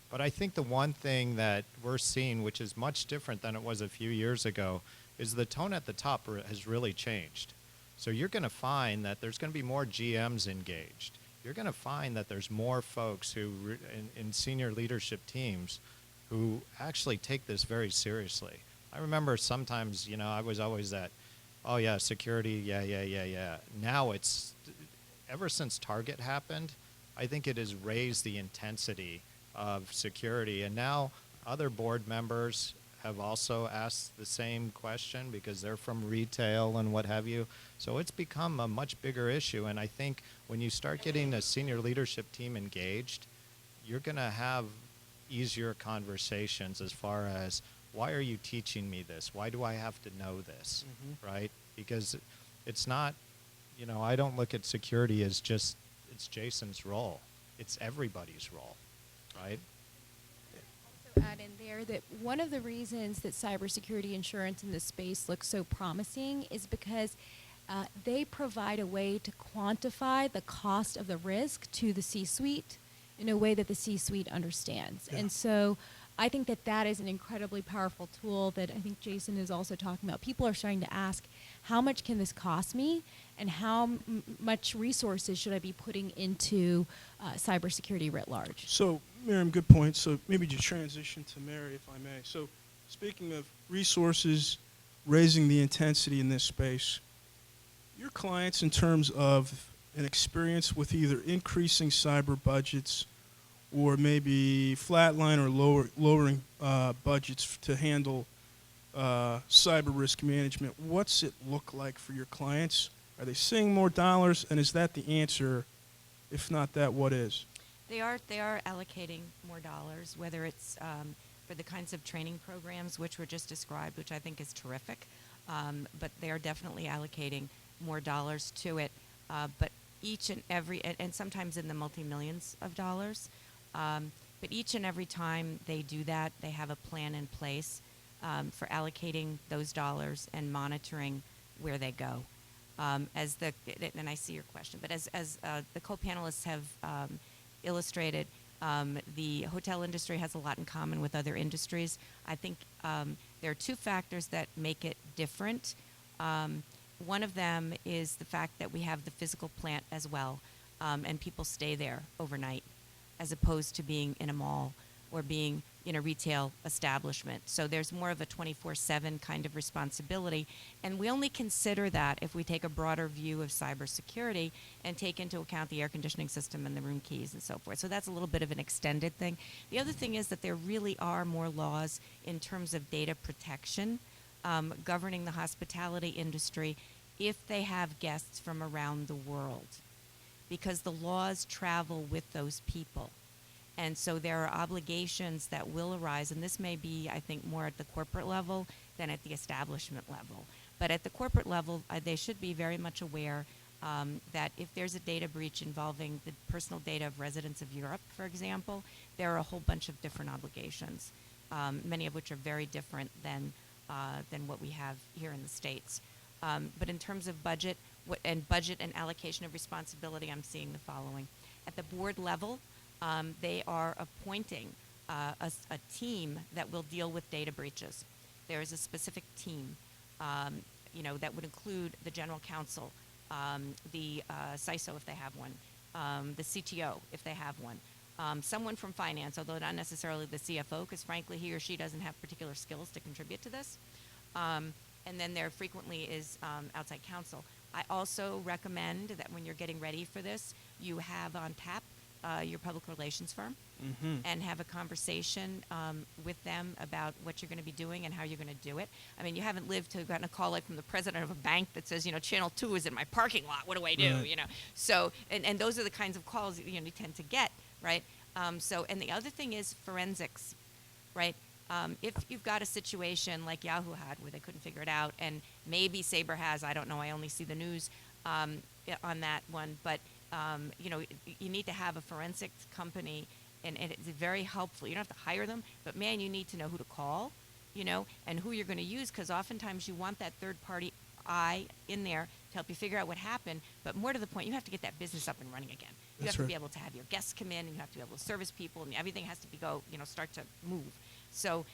But I think the one thing that we're seeing, which is much different than it was a few years ago, is the tone at the top has really changed. So you're going to find that there's going to be more GMs engaged. You're going to find that there's more folks who, in senior leadership teams, who actually take this very seriously. I remember sometimes, I was always that, oh yeah, security, yeah. Now it's, ever since Target happened, I think it has raised the intensity of security. And now other board members have also asked the same question because they're from retail and what have you. So it's become a much bigger issue. And I think when you start getting a senior leadership team engaged, you're going to have easier conversations as far as, why are you teaching me this? Why do I have to know this, right? Because it's not, I don't look at security as just, it's Jason's role. It's everybody's role, right? Also add in there that one of the reasons that cybersecurity insurance in this space looks so promising is because they provide a way to quantify the cost of the risk to the C-suite in a way that the C-suite understands. Yeah. And so I think that that is an incredibly powerful tool that I think Jason is also talking about. People are starting to ask, how much can this cost me, and how much resources should I be putting into cybersecurity writ large? So, Miriam, good point. So maybe just transition to Mary, if I may. So speaking of resources, raising the intensity in this space, your clients in terms of an experience with either increasing cyber budgets or maybe flatline or lowering budgets to handle cyber risk management, what's it look like for your clients? Are they seeing more dollars, and is that the answer? If not that, what is? They are allocating more dollars, whether it's for the kinds of training programs which were just described, which I think is terrific, but they are definitely allocating more dollars to it. But each and every, and sometimes in the multi-millions of dollars, but each and every time they do that, they have a plan in place for allocating those dollars and monitoring where they go. And I see your question, but as the co-panelists have illustrated, the hotel industry has a lot in common with other industries. I think there are two factors that make it different. One of them is the fact that we have the physical plant as well. and people stay there overnight, as opposed to being in a mall or being in a retail establishment. So there's more of a 24/7 kind of responsibility, and we only consider that if we take a broader view of cybersecurity and take into account the air conditioning system and the room keys and so forth. So that's a little bit of an extended thing. The other thing is that there really are more laws in terms of data protection governing the hospitality industry if they have guests from around the world, because the laws travel with those people. And so there are obligations that will arise, and this may be, I think, more at the corporate level than at the establishment level. But at the corporate level, they should be very much aware that if there's a data breach involving the personal data of residents of Europe, for example, there are a whole bunch of different obligations, many of which are very different than what we have here in the States. But in terms of budget and allocation of responsibility, I'm seeing the following. At the board level, they are appointing a team that will deal with data breaches. There is a specific team, that would include the general counsel, the CISO if they have one, the CTO if they have one, someone from finance, although not necessarily the CFO, because frankly he or she doesn't have particular skills to contribute to this. And then there frequently is outside counsel. I also recommend that when you're getting ready for this, you have on tap your public relations firm and have a conversation with them about what you're going to be doing and how you're going to do it. I mean, you haven't lived to have gotten a call like from the president of a bank that says, Channel 2 is in my parking lot. What do I do? Right. So, and those are the kinds of calls you tend to get, right? And the other thing is forensics, right? If you've got a situation like Yahoo had where they couldn't figure it out, and maybe Sabre has, I don't know, I only see the news on that one, but you need to have a forensics company, and it's very helpful. You don't have to hire them, but man, you need to know who to call, and who you're going to use, because oftentimes you want that third-party eye in there to help you figure out what happened, but more to the point, you have to get that business up and running again. You That's have to right. be able to have your guests come in, and you have to be able to service people, and everything has to start to move. So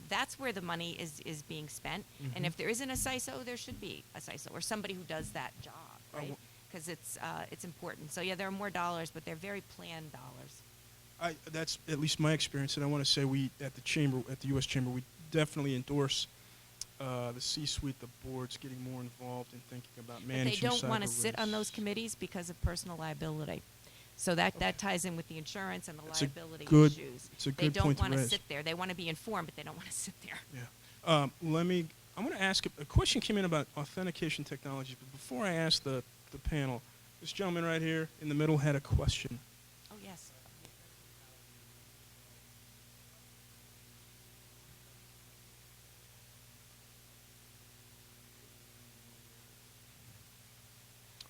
that's where the money is being spent. And if there isn't a CISO, there should be a CISO or somebody who does that job, right? Because it's important. So yeah, there are more dollars, but they're very planned dollars. That's at least my experience, and I want to say we at the U.S. Chamber, we definitely endorse the C-suite, the boards getting more involved in thinking about managing But they don't want to cyber sit on those risks. committees because of personal liability. So that ties in with the insurance and the That's a liability good- issues. it's a They good don't point to want to raise. sit there. They want to be informed, but they don't want to sit there. Yeah. I want to ask a question came in about authentication technologies, but before I ask the panel, this gentleman right here in the middle had a question. Oh, yes.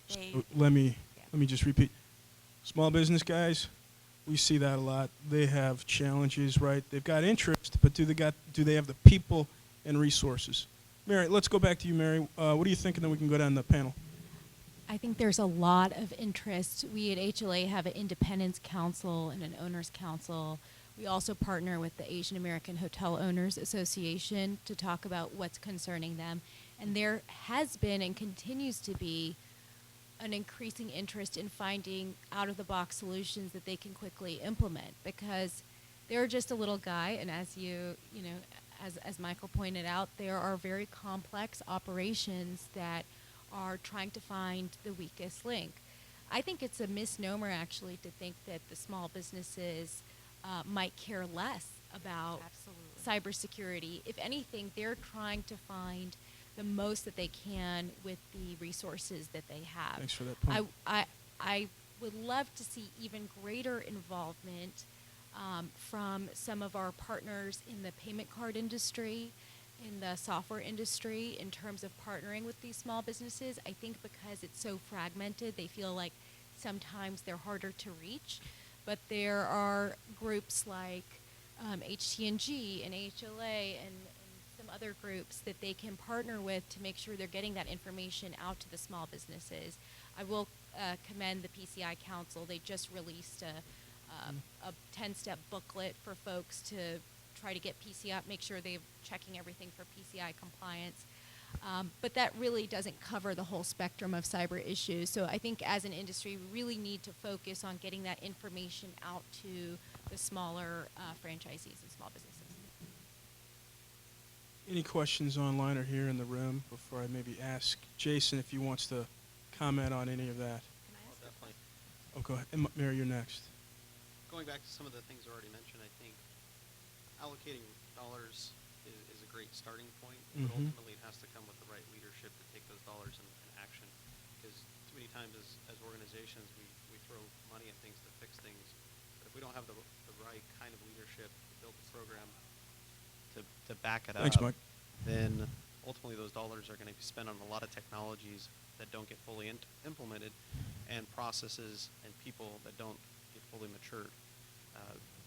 They- Let me Yeah. just repeat. Small business guys, we see that a lot. They have challenges, right? They've got interest, but do they have the people and resources? Mary, let's go back to you, Mary. What do you think, and then we can go down the panel. I think there's a lot of interest. We at HLA have an independence council and an owners council. We also partner with the Asian American Hotel Owners Association to talk about what's concerning them. And there has been and continues to be an increasing interest in finding out-of-the-box solutions that they can quickly implement, because they're just a little guy, and as as Michael pointed out, there are very complex operations that are trying to find the weakest link. I think it's a misnomer, actually, to think that the small businesses might care less about Absolutely. cybersecurity. If anything, they're trying to find the most that they can with the resources that they have. Thanks for that point. I would love to see even greater involvement from some of our partners in the payment card industry, in the software industry, in terms of partnering with these small businesses. I think because it's so fragmented, they feel like sometimes they're harder to reach. But there are groups like HTNG and HLA and some other groups that they can partner with to make sure they're getting that information out to the small businesses. I will commend the PCI Council. They just released a 10-step booklet for folks to try to get PCI, make sure they're checking everything for PCI compliance. But that really doesn't cover the whole spectrum of cyber issues. So I think as an industry, we really need to focus on getting that information out to the smaller franchisees and small businesses. Any questions online or here in the room before I maybe ask Jason if he wants to comment on any of that? Well, definitely. Oh, go ahead. And Mary, you're next. Going back to some of the things already mentioned, I think allocating dollars is a great starting point, but Mhm. ultimately it has to come with the right leadership to take those dollars in action. Because too many times as organizations, we throw money at things to fix things, but if we don't have the right kind of leadership to build the program to back it Thanks, up, Mike. then ultimately those dollars are going to be spent on a lot of technologies that don't get fully implemented, and processes and people that don't get fully matured,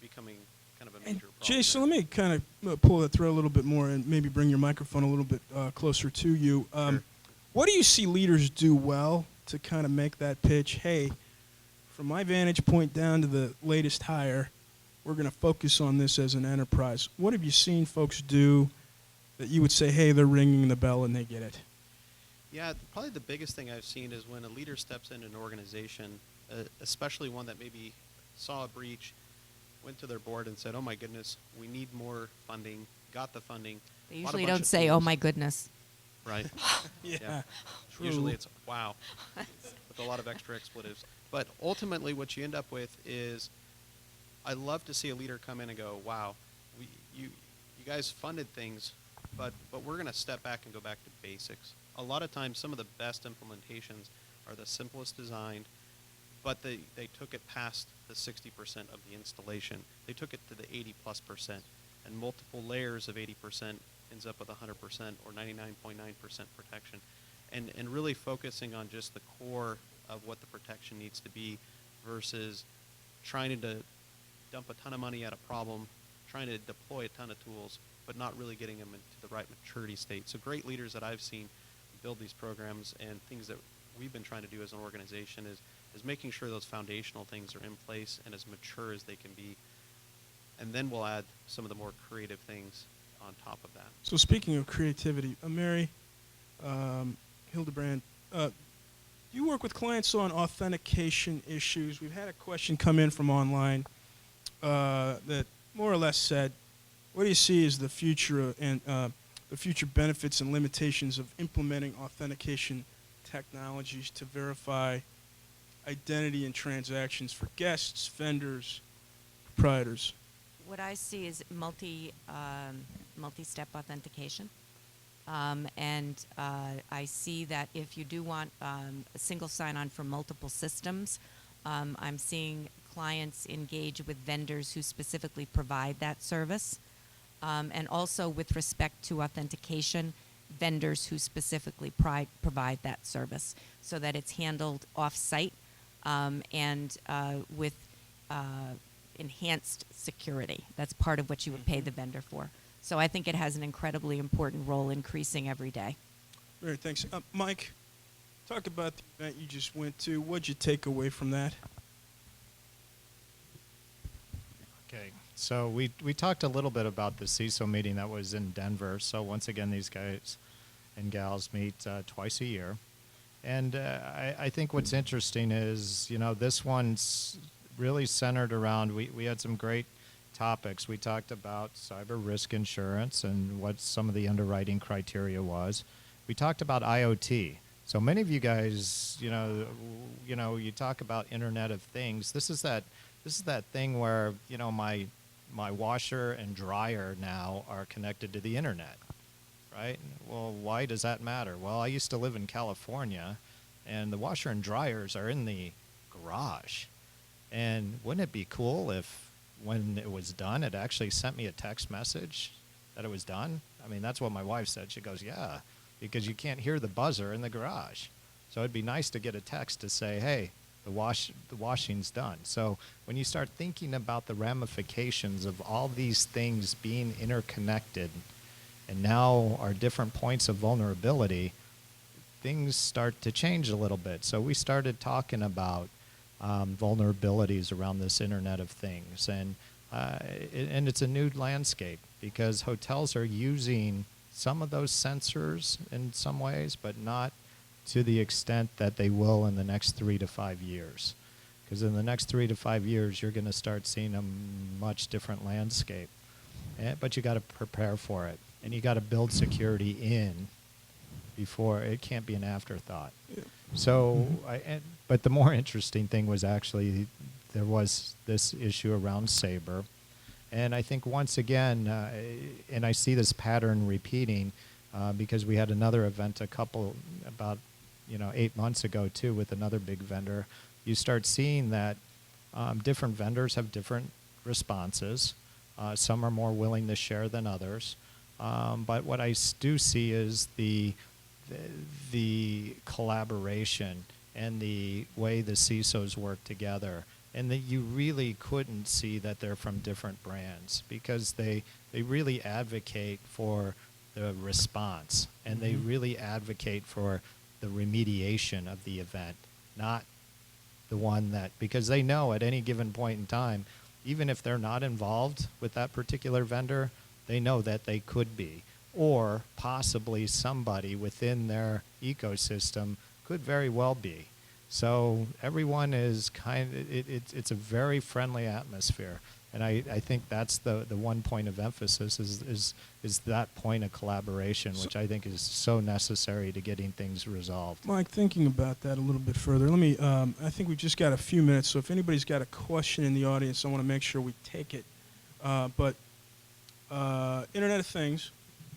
becoming kind of a And major problem. Jason, there. let me kind of pull that thread a little bit more and maybe bring your microphone a little bit closer to you. Sure. What do you see leaders do well to kind of make that pitch? Hey, from my vantage point down to the latest hire, we're going to focus on this as an enterprise. What have you seen folks do that you would say, hey, they're ringing the bell and they get it? Yeah, probably the biggest thing I've seen is when a leader steps in an organization, especially one that maybe saw a breach, went to their board and said, "Oh my goodness, we need more funding." Got the funding. They bought a usually bunch don't of say, "Oh tools. my goodness." Right. Yeah. True. Usually it's wow, with a lot of extra expletives. But ultimately, what you end up with is, I love to see a leader come in and go, "Wow, you guys funded things, but we're going to step back and go back to basics." A lot of times, some of the best implementations are the simplest designed, but they took it past the 60% of the installation. They took it to the 80+%, and multiple layers of 80% ends up with 100% or 99.9% protection. And really focusing on just the core of what the protection needs to be versus trying to dump a ton of money at a problem, trying to deploy a ton of tools, but not really getting them into the right maturity state. So great leaders that I've seen build these programs, and things that we've been trying to do as an organization is making sure those foundational things are in place and as mature as they can be. And then we'll add some of the more creative things on top of that. So speaking of creativity, Mary, Hildebrand, you work with clients on authentication issues. We've had a question come in from online that more or less said, what do you see as the future and the future benefits and limitations of implementing authentication technologies to verify identity and transactions for guests, vendors, proprietors? What I see is multi-step authentication. And I see that if you do want a single sign-on for multiple systems, I'm seeing clients engage with vendors who specifically provide that service. And also with respect to authentication, vendors who specifically provide that service so that it's handled off-site and with enhanced security. That's part of what you would pay the vendor for. So I think it has an incredibly important role, increasing every day. Great, thanks. Mike, talk about the event you just went to. What'd you take away from that? Okay, so we talked a little bit about the CISO meeting that was in Denver. So once again, these guys and gals meet twice a year. And I think what's interesting is, this one's really centered around, we had some great topics. We talked about cyber risk insurance and what some of the underwriting criteria was. We talked about IoT. So many of you guys, you talk about Internet of Things. This is that thing where, my washer and dryer now are connected to the internet, right? Well, why does that matter? Well, I used to live in California, and the washer and dryers are in the garage. And wouldn't it be cool if, when it was done, it actually sent me a text message that it was done? I mean, that's what my wife said. She goes, yeah, because you can't hear the buzzer in the garage. So it'd be nice to get a text to say, hey, the washing's done. So when you start thinking about the ramifications of all these things being interconnected and now are different points of vulnerability, things start to change a little bit. So we started talking about vulnerabilities around this Internet of Things. And it's a new landscape because hotels are using some of those sensors in some ways, but not to the extent that they will in the next 3 to 5 years. Because in the next 3 to 5 years, you're going to start seeing a much different landscape. But you got to prepare for it, and you got to build security in before. It can't be an afterthought. So, but the more interesting thing was actually there was this issue around Sabre, and I think once again, and I see this pattern repeating because we had another event about 8 months ago too with another big vendor. You start seeing that different vendors have different responses. Some are more willing to share than others. But what I do see is the collaboration and the way the CISOs work together, and that you really couldn't see that they're from different brands because they really advocate for the response, and they really advocate for the remediation of the event, not the one that, because they know at any given point in time, even if they're not involved with that particular vendor, they know that they could be. Or possibly somebody within their ecosystem could very well be. So everyone is it's a very friendly atmosphere. And I think that's the one point of emphasis is that point of collaboration, which I think is so necessary to getting things resolved. Mike, thinking about that a little bit further, let me. I think we've just got a few minutes, so if anybody's got a question in the audience, I want to make sure we take it. But Internet of Things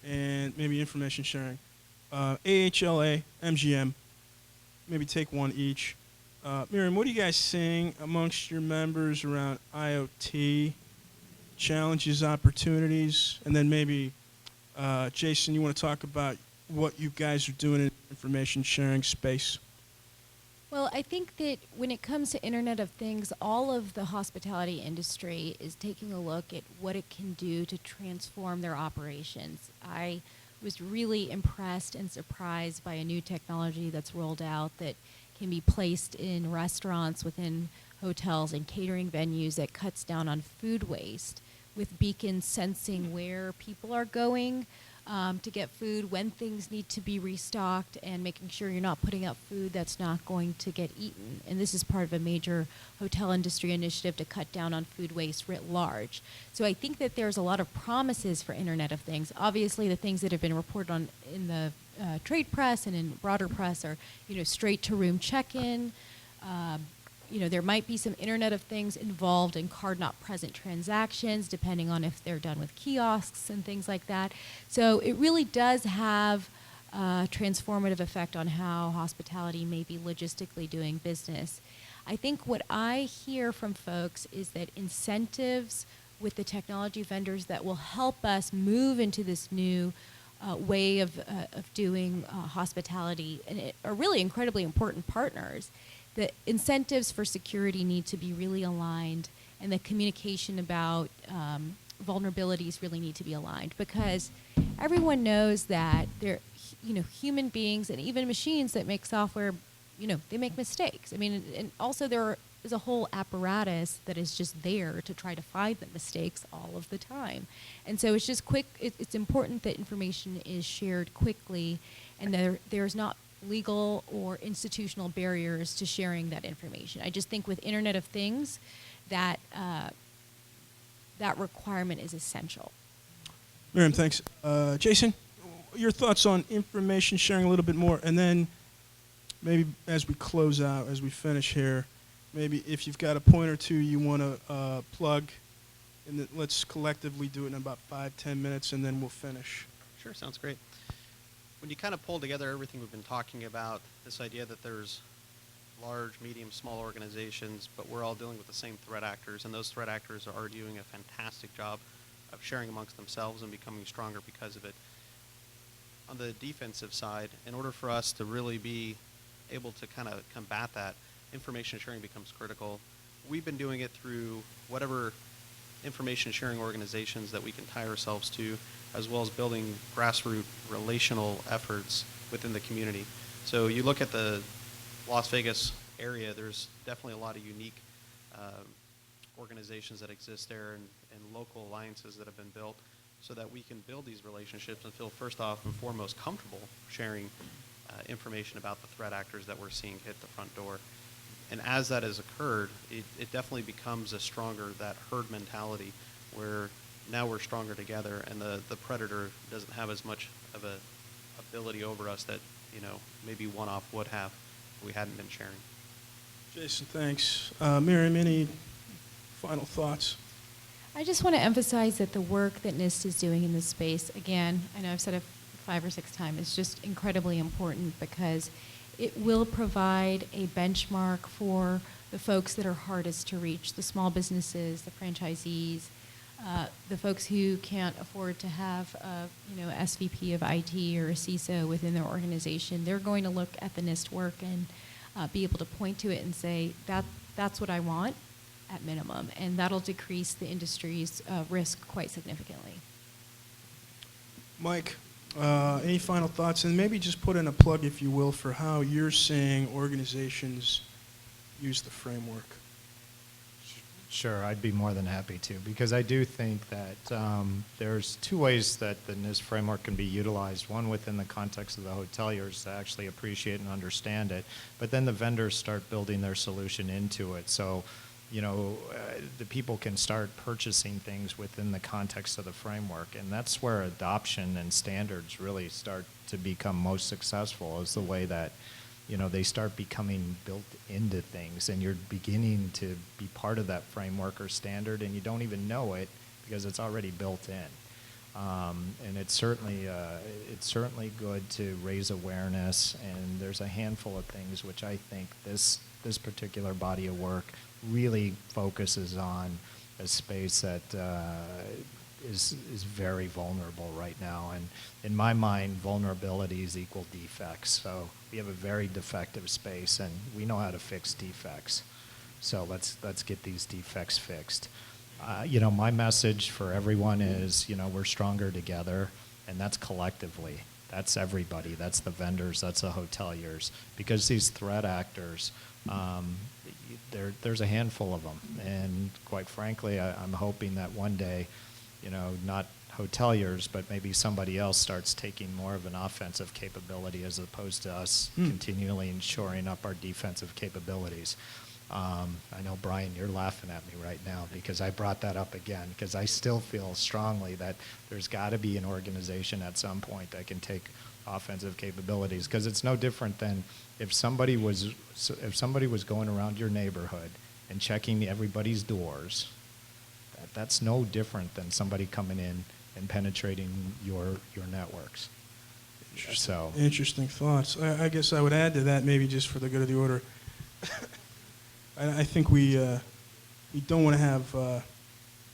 and maybe information sharing, AHLA, MGM, maybe take one each. Miriam, what are you guys seeing amongst your members around IoT, challenges, opportunities, and then maybe, Jason, you want to talk about what you guys are doing in information sharing space? Well, I think that when it comes to Internet of Things, all of the hospitality industry is taking a look at what it can do to transform their operations. I was really impressed and surprised by a new technology that's rolled out that can be placed in restaurants, within hotels and catering venues that cuts down on food waste, with beacons sensing where people are going to get food, when things need to be restocked, and making sure you're not putting out food that's not going to get eaten. And this is part of a major hotel industry initiative to cut down on food waste writ large. So I think that there's a lot of promises for Internet of Things. Obviously, the things that have been reported on in the trade press and in broader press are, straight to room check-in. There might be some Internet of Things involved in card not present transactions, depending on if they're done with kiosks and things like that. So it really does have a transformative effect on how hospitality may be logistically doing business. I think what I hear from folks is that incentives with the technology vendors that will help us move into this new way of doing hospitality and are really incredibly important partners. The incentives for security need to be really aligned, and the communication about vulnerabilities really need to be aligned, because everyone knows that they're, human beings and even machines that make software, they make mistakes. I mean, and also there is a whole apparatus that is just there to try to find the mistakes all of the time. And so it's just it's important that information is shared quickly, and there's not legal or institutional barriers to sharing that information. I just think with Internet of Things, that that requirement is essential. Miriam, thanks. Jason, your thoughts on information sharing a little bit more, and then maybe as we close out, as we finish here, maybe if you've got a point or two you want to plug, and then let's collectively do it in about 5-10 minutes, and then we'll finish. Sure, sounds great. When you kind of pull together everything we've been talking about, this idea that there's large, medium, small organizations, but we're all dealing with the same threat actors, and those threat actors are doing a fantastic job of sharing amongst themselves and becoming stronger because of it. On the defensive side, in order for us to really be able to kind of combat that, information sharing becomes critical. We've been doing it through whatever information sharing organizations that we can tie ourselves to, as well as building grassroots relational efforts within the community. So you look at the Las Vegas area, there's definitely a lot of unique organizations that exist there, and local alliances that have been built. so that we can build these relationships and feel first off and foremost comfortable sharing information about the threat actors that we're seeing hit the front door. And as that has occurred, it definitely becomes a stronger, that herd mentality, where now we're stronger together, and the predator doesn't have as much of a ability over us that, you know, maybe one-off would have if we hadn't been sharing. Jason, thanks. Miriam, any final thoughts? I just want to emphasize that the work that NIST is doing in this space, again, I know I've said it 5 or 6 times, is just incredibly important because it will provide a benchmark for the folks that are hardest to reach, the small businesses, the franchisees, the folks who can't afford to have a SVP of IT or a CISO within their organization. They're going to look at the NIST work and be able to point to it and say, that's what I want at minimum, and that'll decrease the industry's risk quite significantly. Mike, any final thoughts? And maybe just put in a plug, if you will, for how you're seeing organizations use the framework. Sure, I'd be more than happy to, because I do think that there's 2 ways that the NIST framework can be utilized. One, within the context of the hoteliers to actually appreciate and understand it, but then the vendors start building their solution into it. So, the people can start purchasing things within the context of the framework, and that's where adoption and standards really start to become most successful, is the way that they start becoming built into things, and you're beginning to be part of that framework or standard, and you don't even know it because it's already built in. And it's certainly good to raise awareness, and there's a handful of things which I think this particular body of work really focuses on, a space that is very vulnerable right now. And in my mind, vulnerabilities equal defects. So we have a very defective space, and we know how to fix defects. So let's get these defects fixed. My message for everyone is, we're stronger together, and that's collectively. That's everybody. That's the vendors. That's the hoteliers. Because these threat actors, there's a handful of them. And quite frankly, I'm hoping that one day, not hoteliers, but maybe somebody else starts taking more of an offensive capability as opposed to us continually shoring up our defensive capabilities. I know, Brian, you're laughing at me right now because I brought that up again, because I still feel strongly that there's got to be an organization at some point that can take offensive capabilities, because it's no different than if somebody was going around your neighborhood and checking everybody's doors. That's no different than somebody coming in and penetrating your networks. So Interesting thoughts. I guess I would add to that, maybe just for the good of the order. I think we don't want to have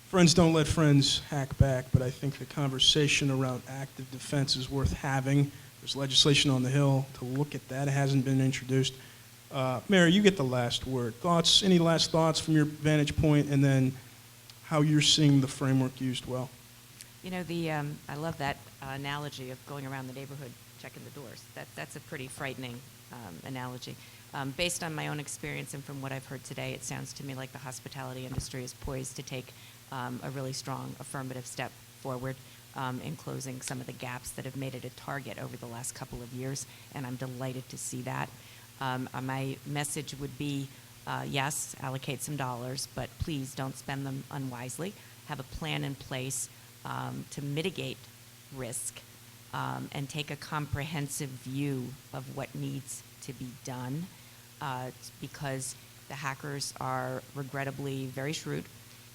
friends don't let friends hack back, but I think the conversation around active defense is worth having. There's legislation on the Hill to look at that. It hasn't been introduced. Mary, you get the last word. Thoughts? Any last thoughts from your vantage point, and then how you're seeing the framework used well? I love that analogy of going around the neighborhood checking the doors. That's a pretty frightening analogy. Based on my own experience and from what I've heard today, it sounds to me like the hospitality industry is poised to take a really strong affirmative step forward in closing some of the gaps that have made it a target over the last couple of years, and I'm delighted to see that. My message would be, yes, allocate some dollars, but please don't spend them unwisely. Have a plan in place to mitigate risk and take a comprehensive view of what needs to be done, because the hackers are regrettably very shrewd,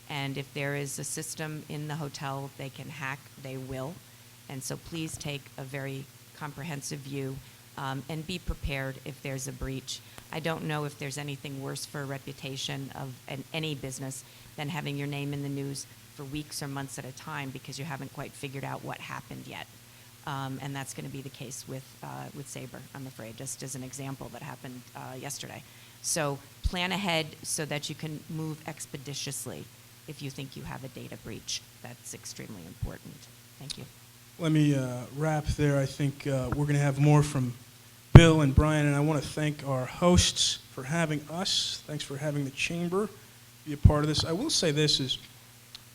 and if there is a system in the hotel they can hack, they will. And so please take a very comprehensive view and be prepared if there's a breach. I don't know if there's anything worse for a reputation of any business than having your name in the news for weeks or months at a time because you haven't quite figured out what happened yet. And that's going to be the case with Sabre, I'm afraid, just as an example that happened yesterday. So plan ahead so that you can move expeditiously if you think you have a data breach. That's extremely important. Thank you. Let me wrap there. I think we're going to have more from Bill and Brian, and I want to thank our hosts for having us. Thanks for having the Chamber be a part of this. I will say this is,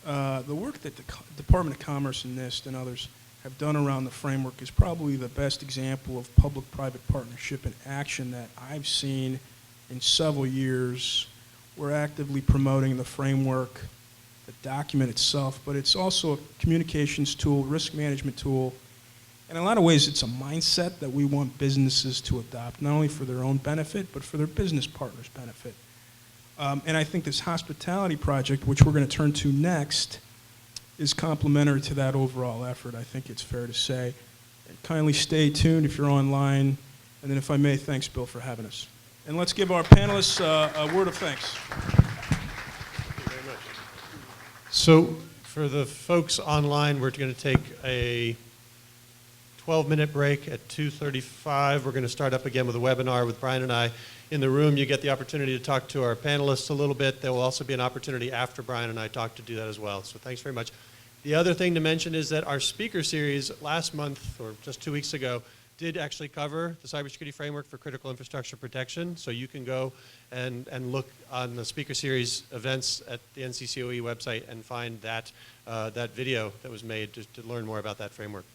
The work that the Department of Commerce and NIST and others have done around the framework is probably the best example of public-private partnership in action that I've seen in several years. We're actively promoting the framework, the document itself, but it's also a communications tool, risk management tool, and in a lot of ways it's a mindset that we want businesses to adopt, not only for their own benefit, but for their business partners' benefit. And I think this hospitality project, which we're going to turn to next, is complementary to that overall effort, I think it's fair to say. And kindly stay tuned if you're online. And then if I may, thanks, Bill, for having us. And let's give our panelists a word of thanks. Thank you very much. So for the folks online, we're going to take a 12-minute break at 2:35. We're going to start up again with a webinar with Brian and I. In the room, you get the opportunity to talk to our panelists a little bit. There will also be an opportunity after Brian and I talk to do that as well. So thanks very much. The other thing to mention is that our speaker series last month, or just 2 weeks ago, did actually cover the cybersecurity framework for critical infrastructure protection. So you can go and look on the speaker series events at the NCCoE website and find that, that video that was made to learn more about that framework.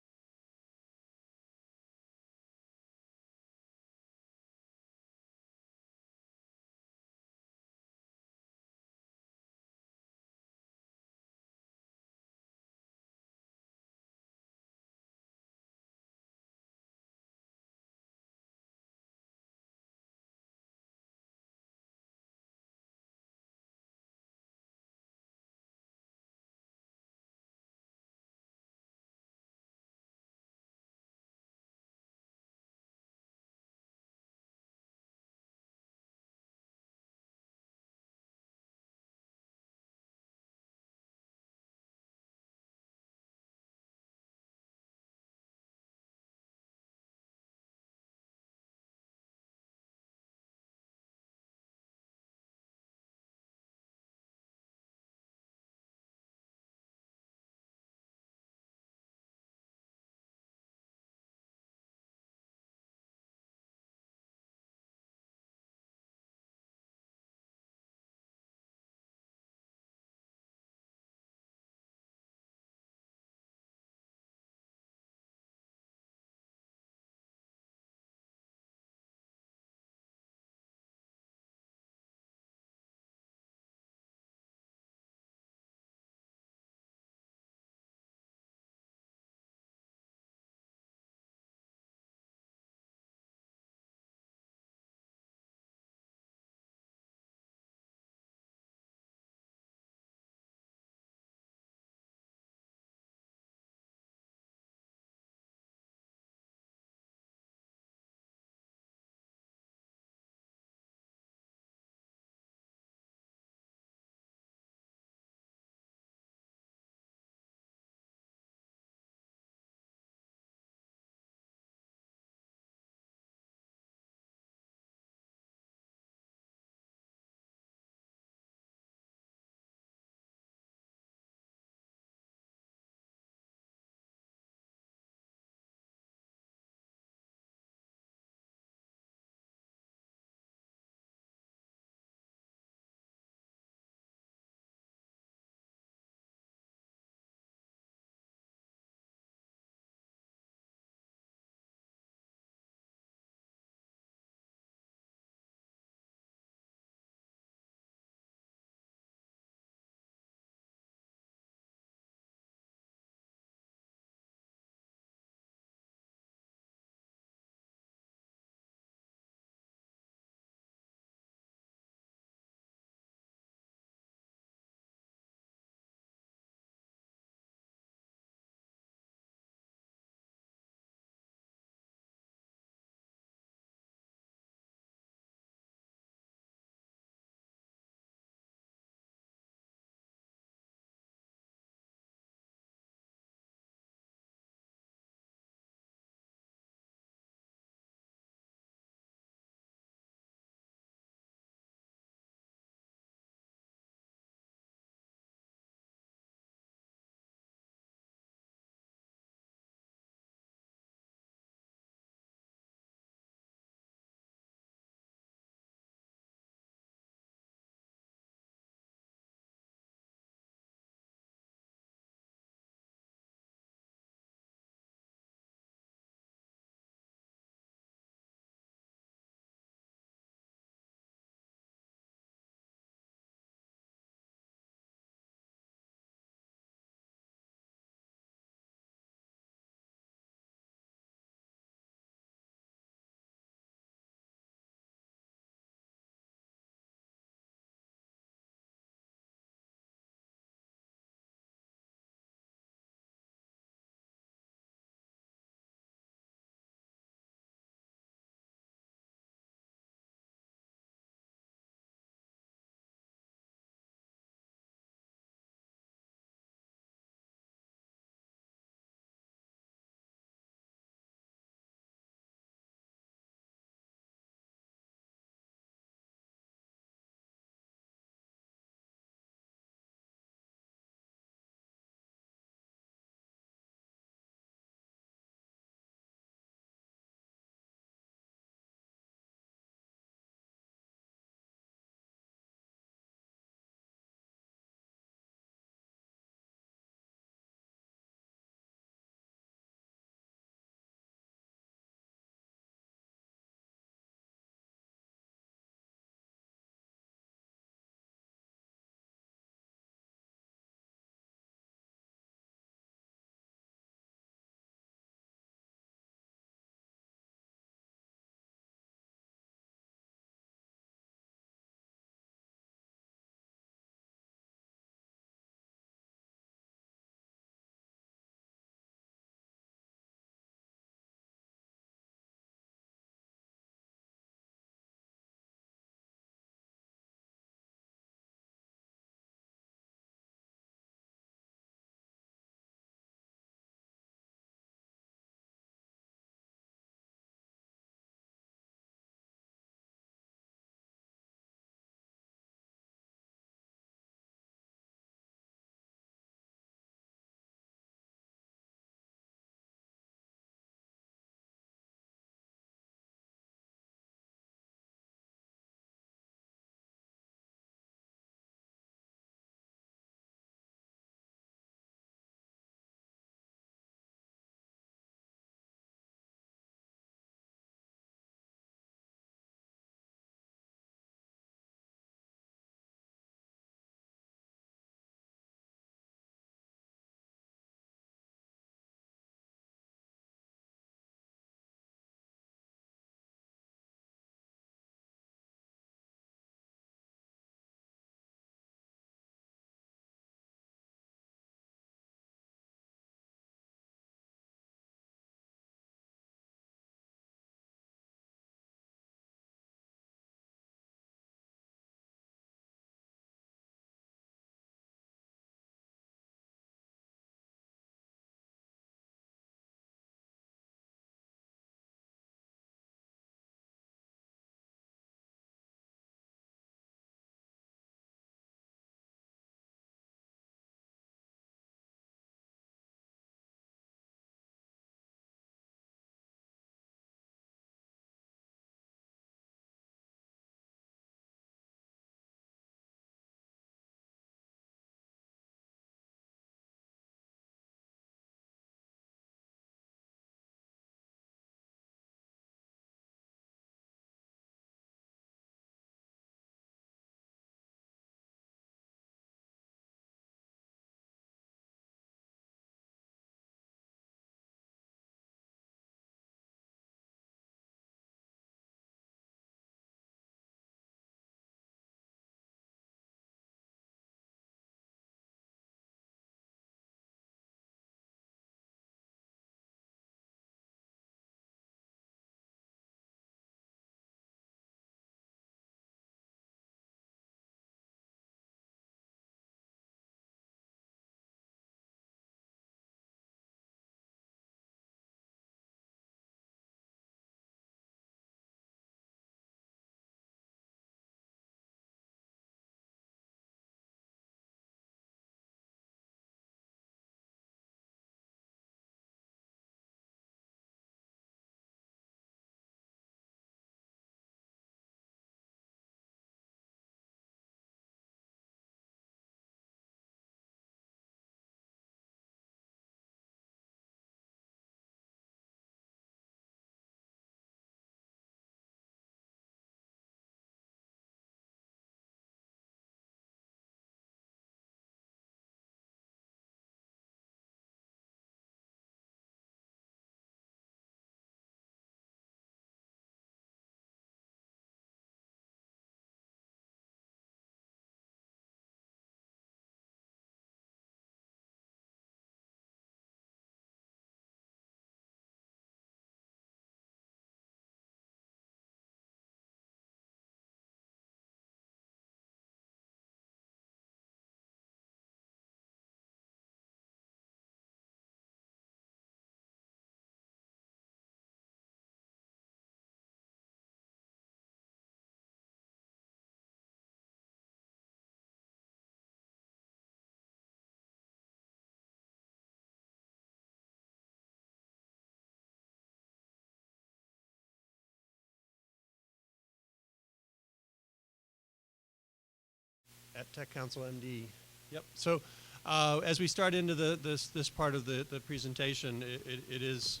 at Tech Council MD. Yep. So as we start into this part of the presentation, it is,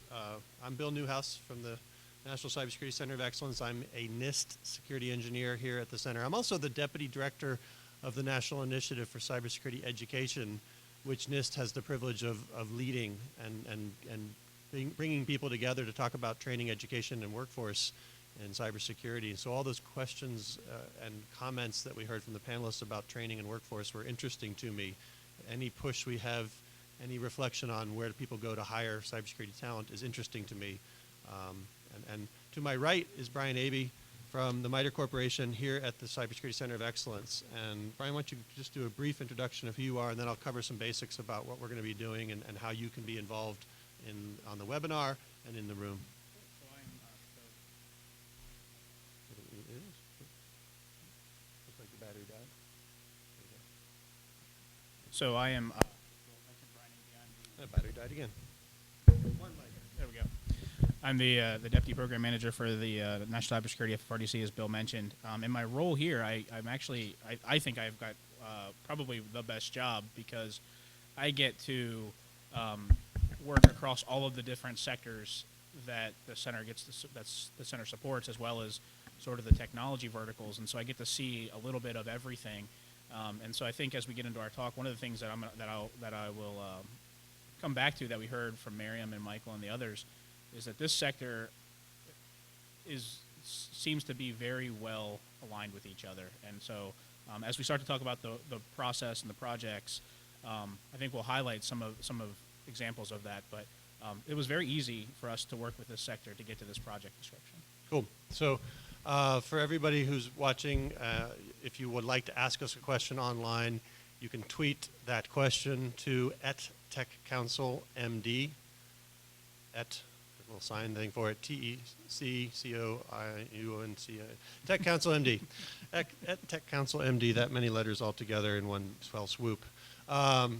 I'm Bill Newhouse from the National Cybersecurity Center of Excellence. I'm a NIST security engineer here at the center. I'm also the Deputy Director of the National Initiative for Cybersecurity Education, which NIST has the privilege of leading and bringing people together to talk about training, education, and workforce in cybersecurity. And so all those questions and comments that we heard from the panelists about training and workforce were interesting to me. Any push we have, any reflection on where do people go to hire cybersecurity talent is interesting to me. And to my right is Brian Abey from the MITRE Corporation here at the Cybersecurity Center of Excellence. And Brian, why don't you just do a brief introduction of who you are, and then I'll cover some basics about what we're going to be doing and how you can be involved on the webinar and in the room. So I'm It is. Looks like the battery died. so I am. The battery died again. There we go. I'm the deputy program manager for the National Cybersecurity FFRDC, as Bill mentioned. In my role here, I'm actually I think I've got probably the best job because I get to work across all of the different sectors that the center that's the center supports, as well as sort of the technology verticals, and so I get to see a little bit of everything. And so I think as we get into our talk, one of the things that I will come back to that we heard from Miriam and Michael and the others is that this sector seems to be very well aligned with each other. And so as we start to talk about the process and the projects, I think we'll highlight some of examples of that. But it was very easy for us to work with this sector to get to this project description. Cool. So for everybody who's watching, if you would like to ask us a question online, you can tweet that question to @TechCouncilMD, little sign thing for it, TECCOIUNC, Tech Council MD, at Tech Council MD, that many letters all together in one fell swoop. I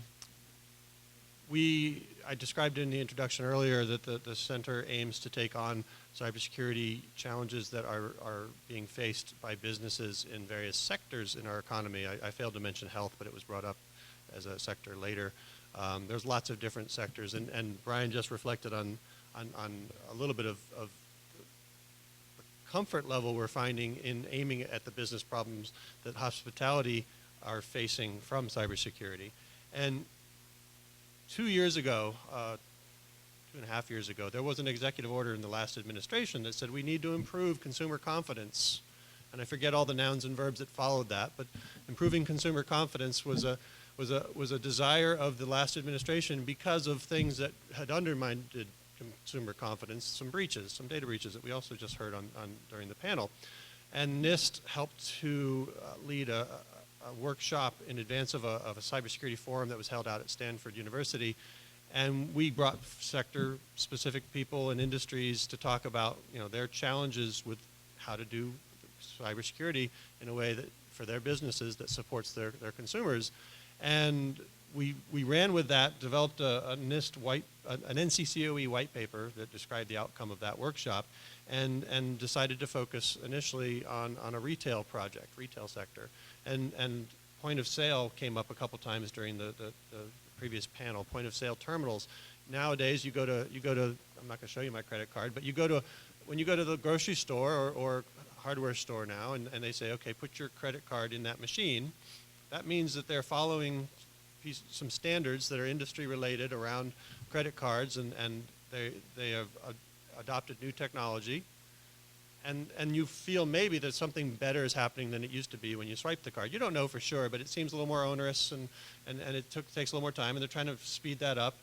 described in the introduction earlier that the center aims to take on cybersecurity challenges that are being faced by businesses in various sectors in our economy. I failed to mention health, but it was brought up as a sector later. There's lots of different sectors, and Brian just reflected on a little bit of the comfort level we're finding in aiming at the business problems that hospitality are facing from cybersecurity. And 2 years ago, 2.5 years ago, there was an executive order in the last administration that said we need to improve consumer confidence. And I forget all the nouns and verbs that followed that, but improving consumer confidence was a desire of the last administration because of things that had undermined consumer confidence, some data breaches that we also just heard on during the panel. And NIST helped to lead a workshop in advance of a cybersecurity forum that was held out at Stanford University. And we brought sector-specific people and industries to talk about their challenges with how to do cybersecurity in a way that for their businesses that supports their consumers. And we ran with that, developed a NIST an NCCoE white paper that described the outcome of that workshop, and decided to focus initially on a retail sector. And point of sale came up a couple times during the previous panel. Point of sale terminals. Nowadays, you go to I'm not going to show you my credit card, but when you go to the grocery store or hardware store now, and they say, okay, put your credit card in that machine. That means that they're following some standards that are industry related around credit cards, and they have adopted new technology, and you feel maybe that something better is happening than it used to be when you swipe the card. You don't know for sure, but it seems a little more onerous, and it takes a little more time, and they're trying to speed that up.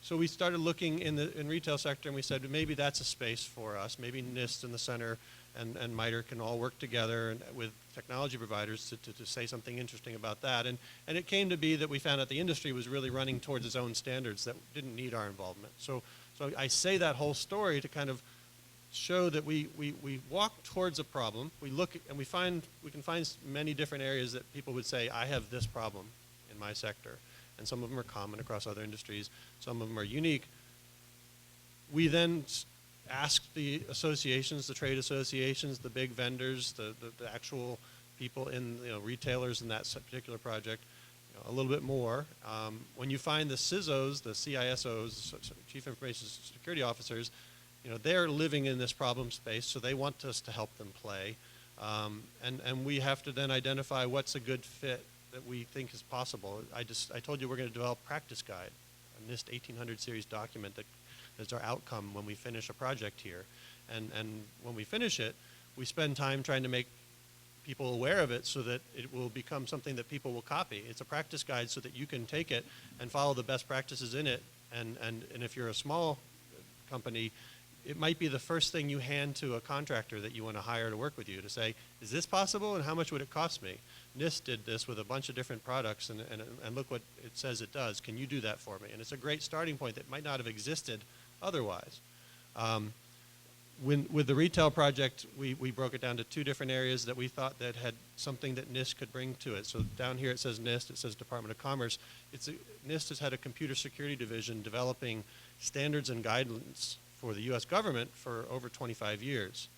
So we started looking in retail sector, and we said maybe that's a space for us. Maybe NIST and the center and MITRE can all work together with technology providers to say something interesting about that. And it came to be that we found out the industry was really running towards its own standards that didn't need our involvement. So I say that whole story to kind of show that we walk towards a problem. We look and we can find many different areas that people would say, I have this problem in my sector. And some of them are common across other industries. Some of them are unique. We then asked the associations, the trade associations, the big vendors, the actual people in, retailers in that particular project, a little bit more. When you find the CISOs, the CISOs, Chief Information Security Officers, they're living in this problem space, so they want us to help them play. And we have to then identify what's a good fit that we think is possible. I told you we're going to develop practice guide, a NIST 1800 series document that is our outcome when we finish a project here. And when we finish it, we spend time trying to make people aware of it so that it will become something that people will copy. It's a practice guide so that you can take it and follow the best practices in it. And if you're a small company, it might be the first thing you hand to a contractor that you want to hire to work with you to say, is this possible and how much would it cost me? NIST did this with a bunch of different products and look what it says it does. Can you do that for me? And it's a great starting point that might not have existed otherwise. With the retail project, we broke it down to two different areas that we thought that had something that NIST could bring to it. So down here it says NIST, it says Department of Commerce. NIST has had a computer security division developing standards and guidelines for the U.S. government for over 25 years.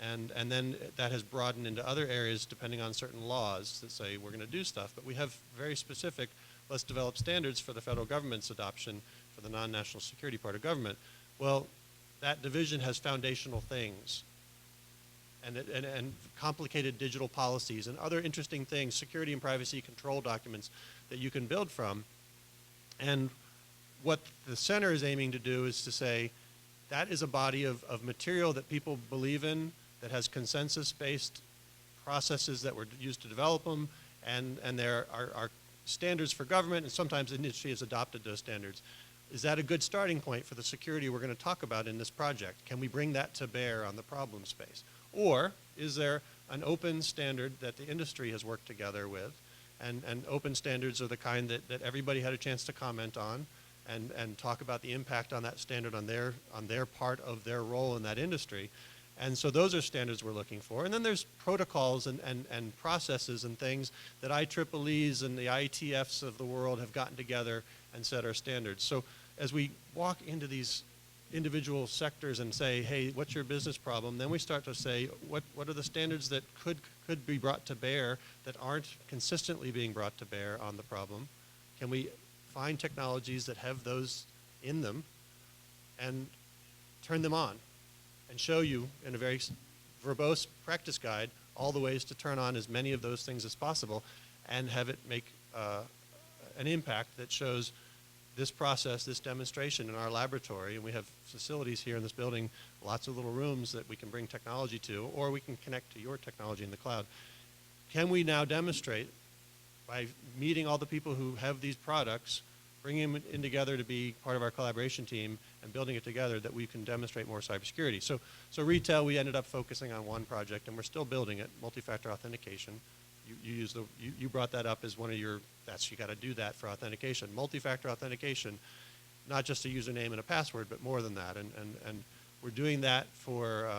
And then that has broadened into other areas depending on certain laws that say we're going to do stuff. But we have very specific, let's develop standards for the federal government's adoption for the non-national security part of government. Well, that division has foundational things and complicated digital policies and other interesting things, security and privacy control documents that you can build from. And what the center is aiming to do is to say, that is a body of material that people believe in, that has consensus-based processes that were used to develop them, and there are standards for government, and sometimes the industry has adopted those standards. Is that a good starting point for the security we're going to talk about in this project? Can we bring that to bear on the problem space? Or is there an open standard that the industry has worked together with, and open standards are the kind that everybody had a chance to comment on, and talk about the impact on that standard on their part of their role in that industry. And so those are standards we're looking for. And then there's protocols and processes and things that IEEEs and the IETFs of the world have gotten together and set our standards. So as we walk into these individual sectors and say, hey, what's your business problem? Then we start to say, what are the standards that could be brought to bear that aren't consistently being brought to bear on the problem? Can we find technologies that have those in them and turn them on and show you in a very verbose practice guide all the ways to turn on as many of those things as possible and have it make an impact that shows this process, this demonstration in our laboratory, and we have facilities here in this building, lots of little rooms that we can bring technology to, or we can connect to your technology in the cloud. Can we now demonstrate by meeting all the people who have these products, bringing them in together to be part of our collaboration team and building it together, that we can demonstrate more cybersecurity? So retail, we ended up focusing on one project, and we're still building it, multi-factor authentication. You brought that up as one of your, you got to do that for authentication. Multi-factor authentication, not just a username and a password, but more than that. And we're doing that for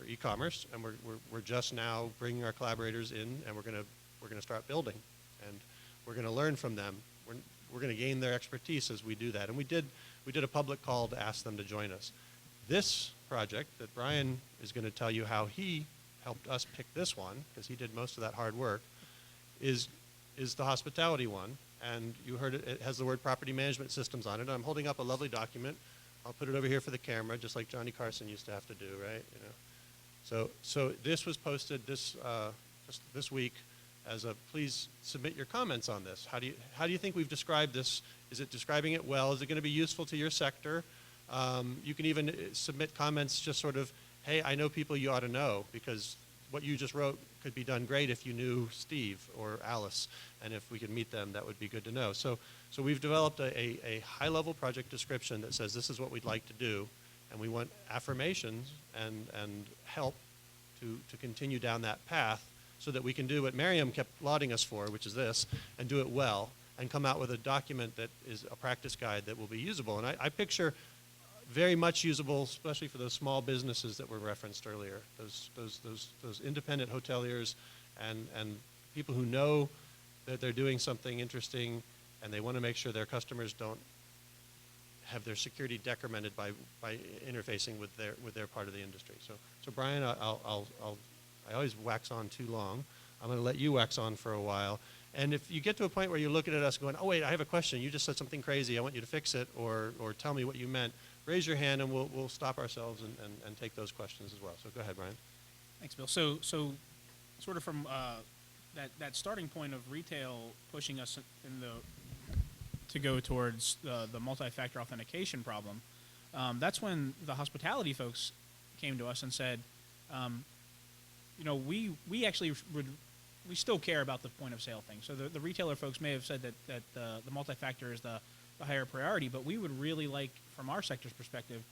e-commerce, and we're just now bringing our collaborators in, and we're going to start building, and we're going to learn from them. We're going to gain their expertise as we do that. And we did a public call to ask them to join us. This project that Brian is going to tell you how he helped us pick this one, because he did most of that hard work, is the hospitality one. And you heard it has the word property management systems on it. I'm holding up a lovely document. I'll put it over here for the camera, just like Johnny Carson used to have to do, right? So this was posted just this week as a, please submit your comments on this. How do you think we've described this? Is it describing it well? Is it going to be useful to your sector? You can even submit comments, just sort of, hey, I know people you ought to know, because what you just wrote could be done great if you knew Steve or Alice, and if we could meet them, that would be good to know. So we've developed a high-level project description that says this is what we'd like to do, and we want affirmations and help to continue down that path, so that we can do what Miriam kept lauding us for, which is this, and do it well, and come out with a document that is a practice guide that will be usable. And I picture very much usable, especially for those small businesses that were referenced earlier, those independent hoteliers and people who know that they're doing something interesting, and they want to make sure their customers don't have their security decremented by interfacing with their part of the industry. So Brian, I always wax on too long. I'm going to let you wax on for a while. And if you get to a point where you're looking at us going, oh, wait, I have a question. You just said something crazy. I want you to fix it, or tell me what you meant. Raise your hand, and we'll stop ourselves and take those questions as well. So go ahead, Brian. Thanks, Bill. So sort of from that starting point of retail pushing us to go towards the multi-factor authentication problem, that's when the hospitality folks came to us and said, we actually we still care about the point of sale thing. So the retailer folks may have said that the multi-factor is the higher priority, but we would really like, from our sector's perspective,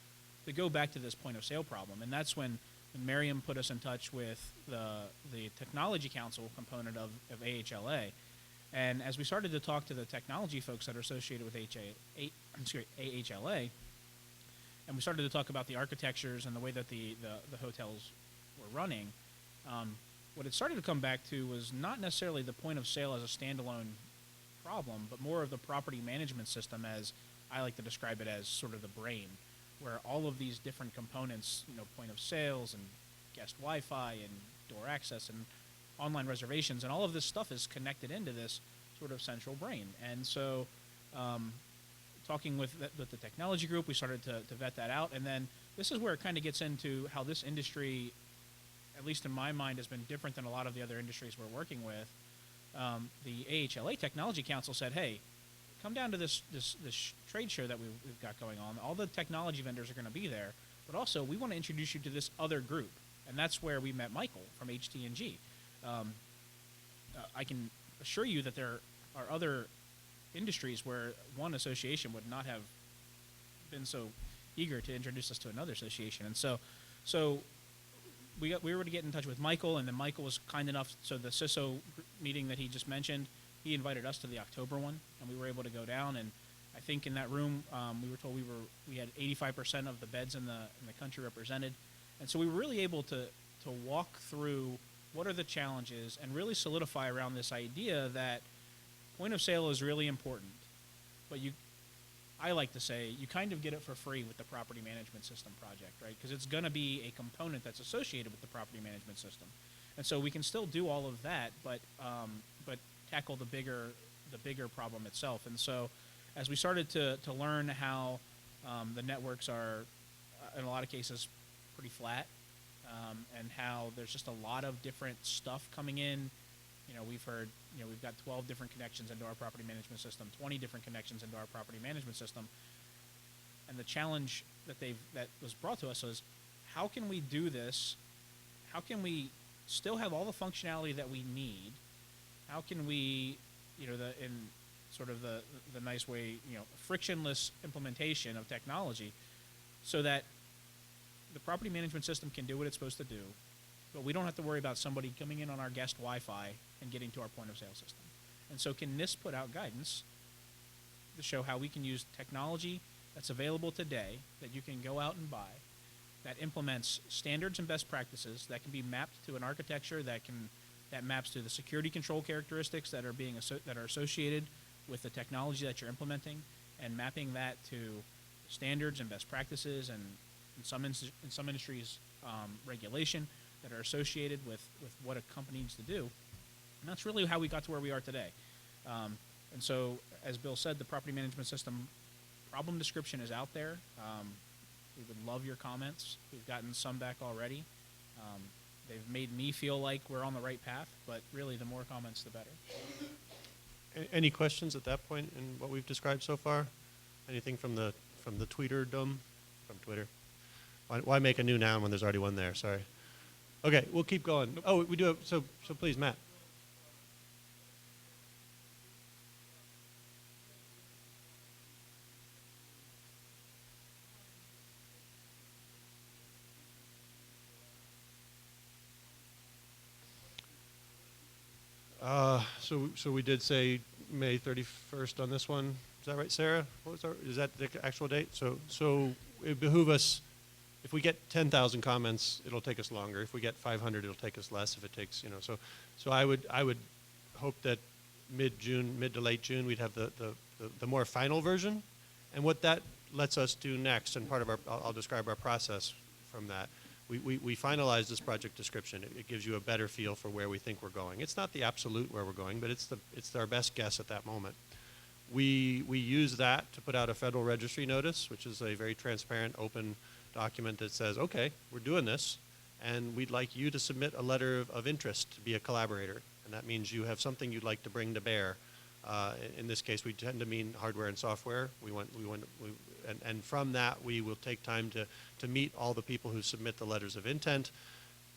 to go back to this point of sale problem. And that's when Miriam put us in touch with the Technology Council component of AHLA. And as we started to talk to the technology folks that are associated with AHLA, and we started to talk about the architectures and the way that the hotels were running, what it started to come back to was not necessarily the point of sale as a standalone problem, but more of the property management system, as I like to describe it, as sort of the brain, where all of these different components, point of sales and guest Wi-Fi and door access and online reservations and all of this stuff is connected into this sort of central brain. And so talking with the technology group, we started to vet that out. And then this is where it kind of gets into how this industry, at least in my mind, has been different than a lot of the other industries we're working with. The AHLA Technology Council said, hey, come down to this trade show that we've got going on. All the technology vendors are going to be there, but also we want to introduce you to this other group. And that's where we met Michael from HT&G. I can assure you that there are other industries where one association would not have been so eager to introduce us to another association. And so we were able to get in touch with Michael, and then Michael was kind enough, so the CISO meeting that he just mentioned, he invited us to the October one, and we were able to go down. And I think in that room, we were told we had 85% of the beds in the country represented, and so we were really able to walk through what are the challenges and really solidify around this idea that point of sale is really important, but I like to say you kind of get it for free with the property management system project, right? Because it's going to be a component that's associated with the property management system, and so we can still do all of that, but tackle the bigger problem itself. And so, as we started to learn how the networks are, in a lot of cases, pretty flat, and how there's just a lot of different stuff coming in. We've heard, we've got 12 different connections into our property management system, 20 different connections into our property management system. And the challenge that was brought to us was, how can we do this? How can we still have all the functionality that we need? How can we, in sort of the nice way, frictionless implementation of technology, so that the property management system can do what it's supposed to do, but we don't have to worry about somebody coming in on our guest Wi-Fi and getting to our point of sale system. And so can NIST put out guidance to show how we can use technology that's available today that you can go out and buy, that implements standards and best practices that can be mapped to an architecture that maps to the security control characteristics that are associated with the technology that you're implementing, and mapping that to standards and best practices and in some industries regulation that are associated with what a company needs to do. And that's really how we got to where we are today. And so, as Bill said, the property management system problem description is out there. We would love your comments. We've gotten some back already. They've made me feel like we're on the right path, but really the more comments, the better. Any questions at that point in what we've described so far? Anything from the Tweeterdom? From Twitter? Why make a new noun when there's already one there? Sorry. Okay, we'll keep going. Nope. Oh, we do have, so please, Matt. So we did say May 31st on this one. Is that right, Sarah? Is that the actual date? So it behoove us, if we get 10,000 comments, it'll take us longer. If we get 500, it'll take us less. If it takes, so I would hope that mid to late June, we'd have the more final version. And what that lets us do next, and part of I'll describe our process from that. we finalized this project description. It gives you a better feel for where we think we're going. It's not the absolute where we're going, but it's our best guess at that moment. We use that to put out a federal registry notice, which is a very transparent, open document that says, okay, we're doing this, and we'd like you to submit a letter of interest to be a collaborator. And that means you have something you'd like to bring to bear. In this case, we tend to mean hardware and software. And from that, we will take time to meet all the people who submit the letters of intent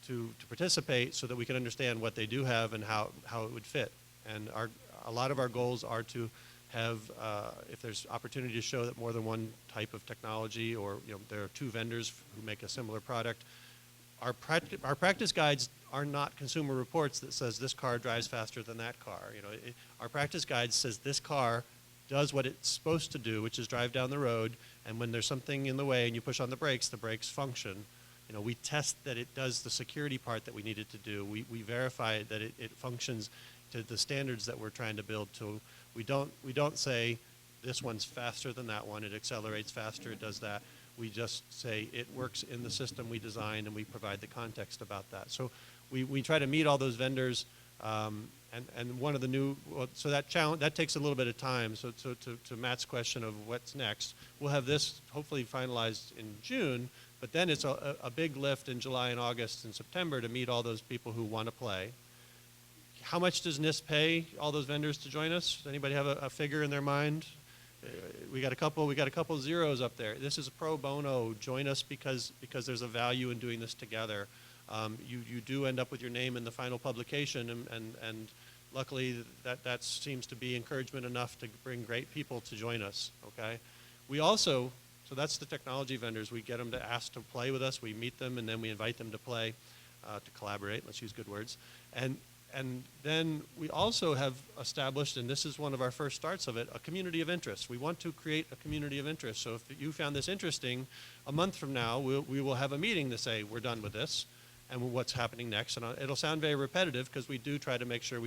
to participate so that we can understand what they do have and how it would fit. And a lot of our goals are to have, if there's opportunity to show that more than one type of technology, or there are 2 vendors who make a similar product, our practice guides are not consumer reports that says this car drives faster than that car. Our practice guide says this car does what it's supposed to do, which is drive down the road, and when there's something in the way and you push on the brakes function. We test that it does the security part that we need it to do. We verify that it functions to the standards that we're trying to build to. We don't say this one's faster than that one, it accelerates faster, it does that. We just say it works in the system we designed, and we provide the context about that. So we try to meet all those vendors, and one of the so that takes a little bit of time. So to Matt's question of what's next, we'll have this hopefully finalized in June, but then it's a big lift in July and August and September to meet all those people who want to play. How much does NIST pay all those vendors to join us? Does anybody have a figure in their mind? We got a couple zeros up there. This is a pro bono. Join us because there's a value in doing this together. You do end up with your name in the final publication, and luckily that seems to be encouragement enough to bring great people to join us. Okay, we also, so that's the technology vendors. We get them to ask to play with us. We meet them, and then we invite them to play, to collaborate. Let's use good words. And then we also have established, and this is one of our first starts of it, a community of interest. We want to create a community of interest. So if you found this interesting, a month from now, we will have a meeting to say we're done with this and what's happening next. And it'll sound very repetitive because we do try to make sure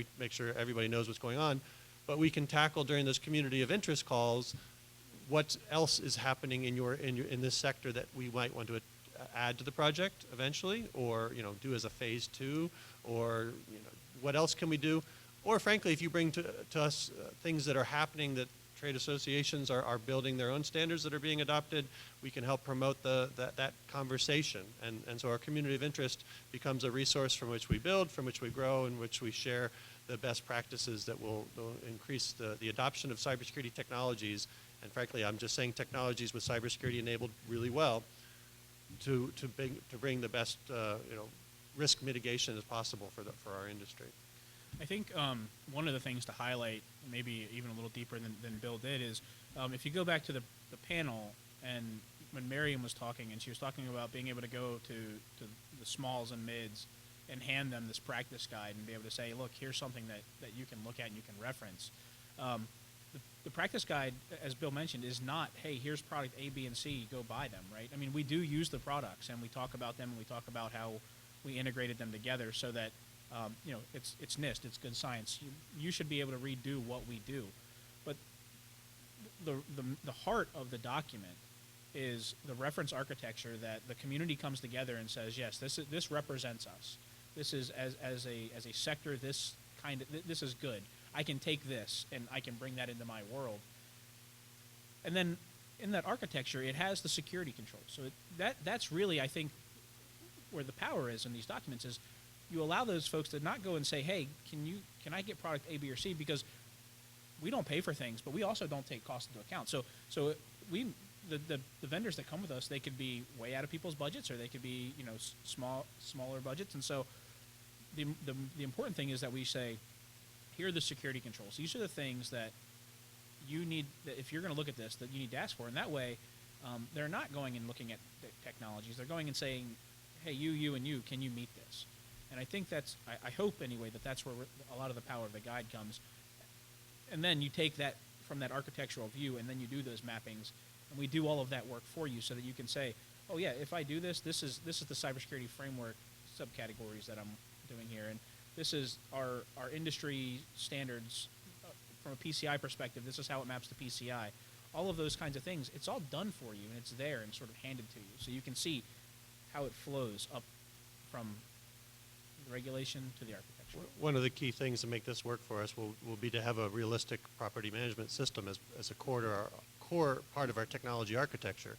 everybody knows what's going on. But we can tackle during those community of interest calls what else is happening in this sector that we might want to add to the project eventually, or do as a phase 2, or what else can we do? Or frankly, if you bring to us things that are happening, that trade associations are building their own standards that are being adopted, we can help promote that conversation. And so our community of interest becomes a resource from which we build, from which we grow, in which we share the best practices that will increase the adoption of cybersecurity technologies. And frankly, I'm just saying technologies with cybersecurity enabled really well to bring the best risk mitigation as possible for our industry. I think one of the things to highlight, maybe even a little deeper than Bill did, is if you go back to the panel, and when Miriam was talking, and she was talking about being able to go to the smalls and mids and hand them this practice guide and be able to say, look, here's something that you can look at and you can reference. The practice guide, as Bill mentioned, is not, hey, here's product A, B, and C, go buy them, right? I mean, we do use the products, and we talk about them, and we talk about how we integrated them together so that, it's NIST, it's good science. You should be able to redo what we do. But the heart of the document is the reference architecture that the community comes together and says, yes, this represents us. This is, as a sector, this is good. I can take this and I can bring that into my world. And then in that architecture, it has the security controls. So that's really, I think, where the power is in these documents, is you allow those folks to not go and say, hey, can I get product A, B, or C? Because we don't pay for things, but we also don't take cost into account. So the vendors that come with us, they could be way out of people's budgets, or they could be smaller budgets. And so the important thing is that we say, here are the security controls. These are the things that you need, that if you're going to look at this, that you need to ask for. And that way, they're not going and looking at the technologies. They're going and saying, hey, you, and you, can you meet this? And I think I hope anyway, that's where a lot of the power of the guide comes. And then you take that from that architectural view, and then you do those mappings, and we do all of that work for you so that you can say, oh yeah, if I do this is the cybersecurity framework subcategories that I'm doing here. And this is our industry standards from a PCI perspective. This is how it maps to PCI. All of those kinds of things, it's all done for you, and it's there and sort of handed to you. So you can see how it flows up from the regulation to the architecture. One of the key things to make this work for us will be to have a realistic property management system as a core part of our technology architecture.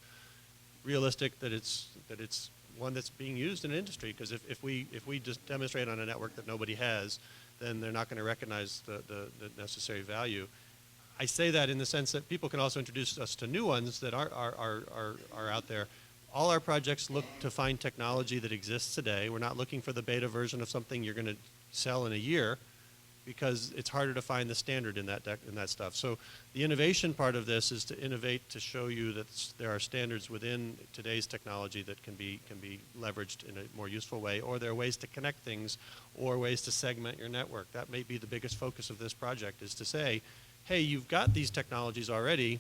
Realistic that it's one that's being used in industry, because if we just demonstrate on a network that nobody has, then they're not going to recognize the necessary value. I say that in the sense that people can also introduce us to new ones that are out there. All our projects look to find technology that exists today. We're not looking for the beta version of something you're going to sell in a year, because it's harder to find the standard in that stuff. So the innovation part of this is to innovate to show you that there are standards within today's technology that can be leveraged in a more useful way, or there are ways to connect things, or ways to segment your network. That may be the biggest focus of this project, is to say, hey, you've got these technologies already,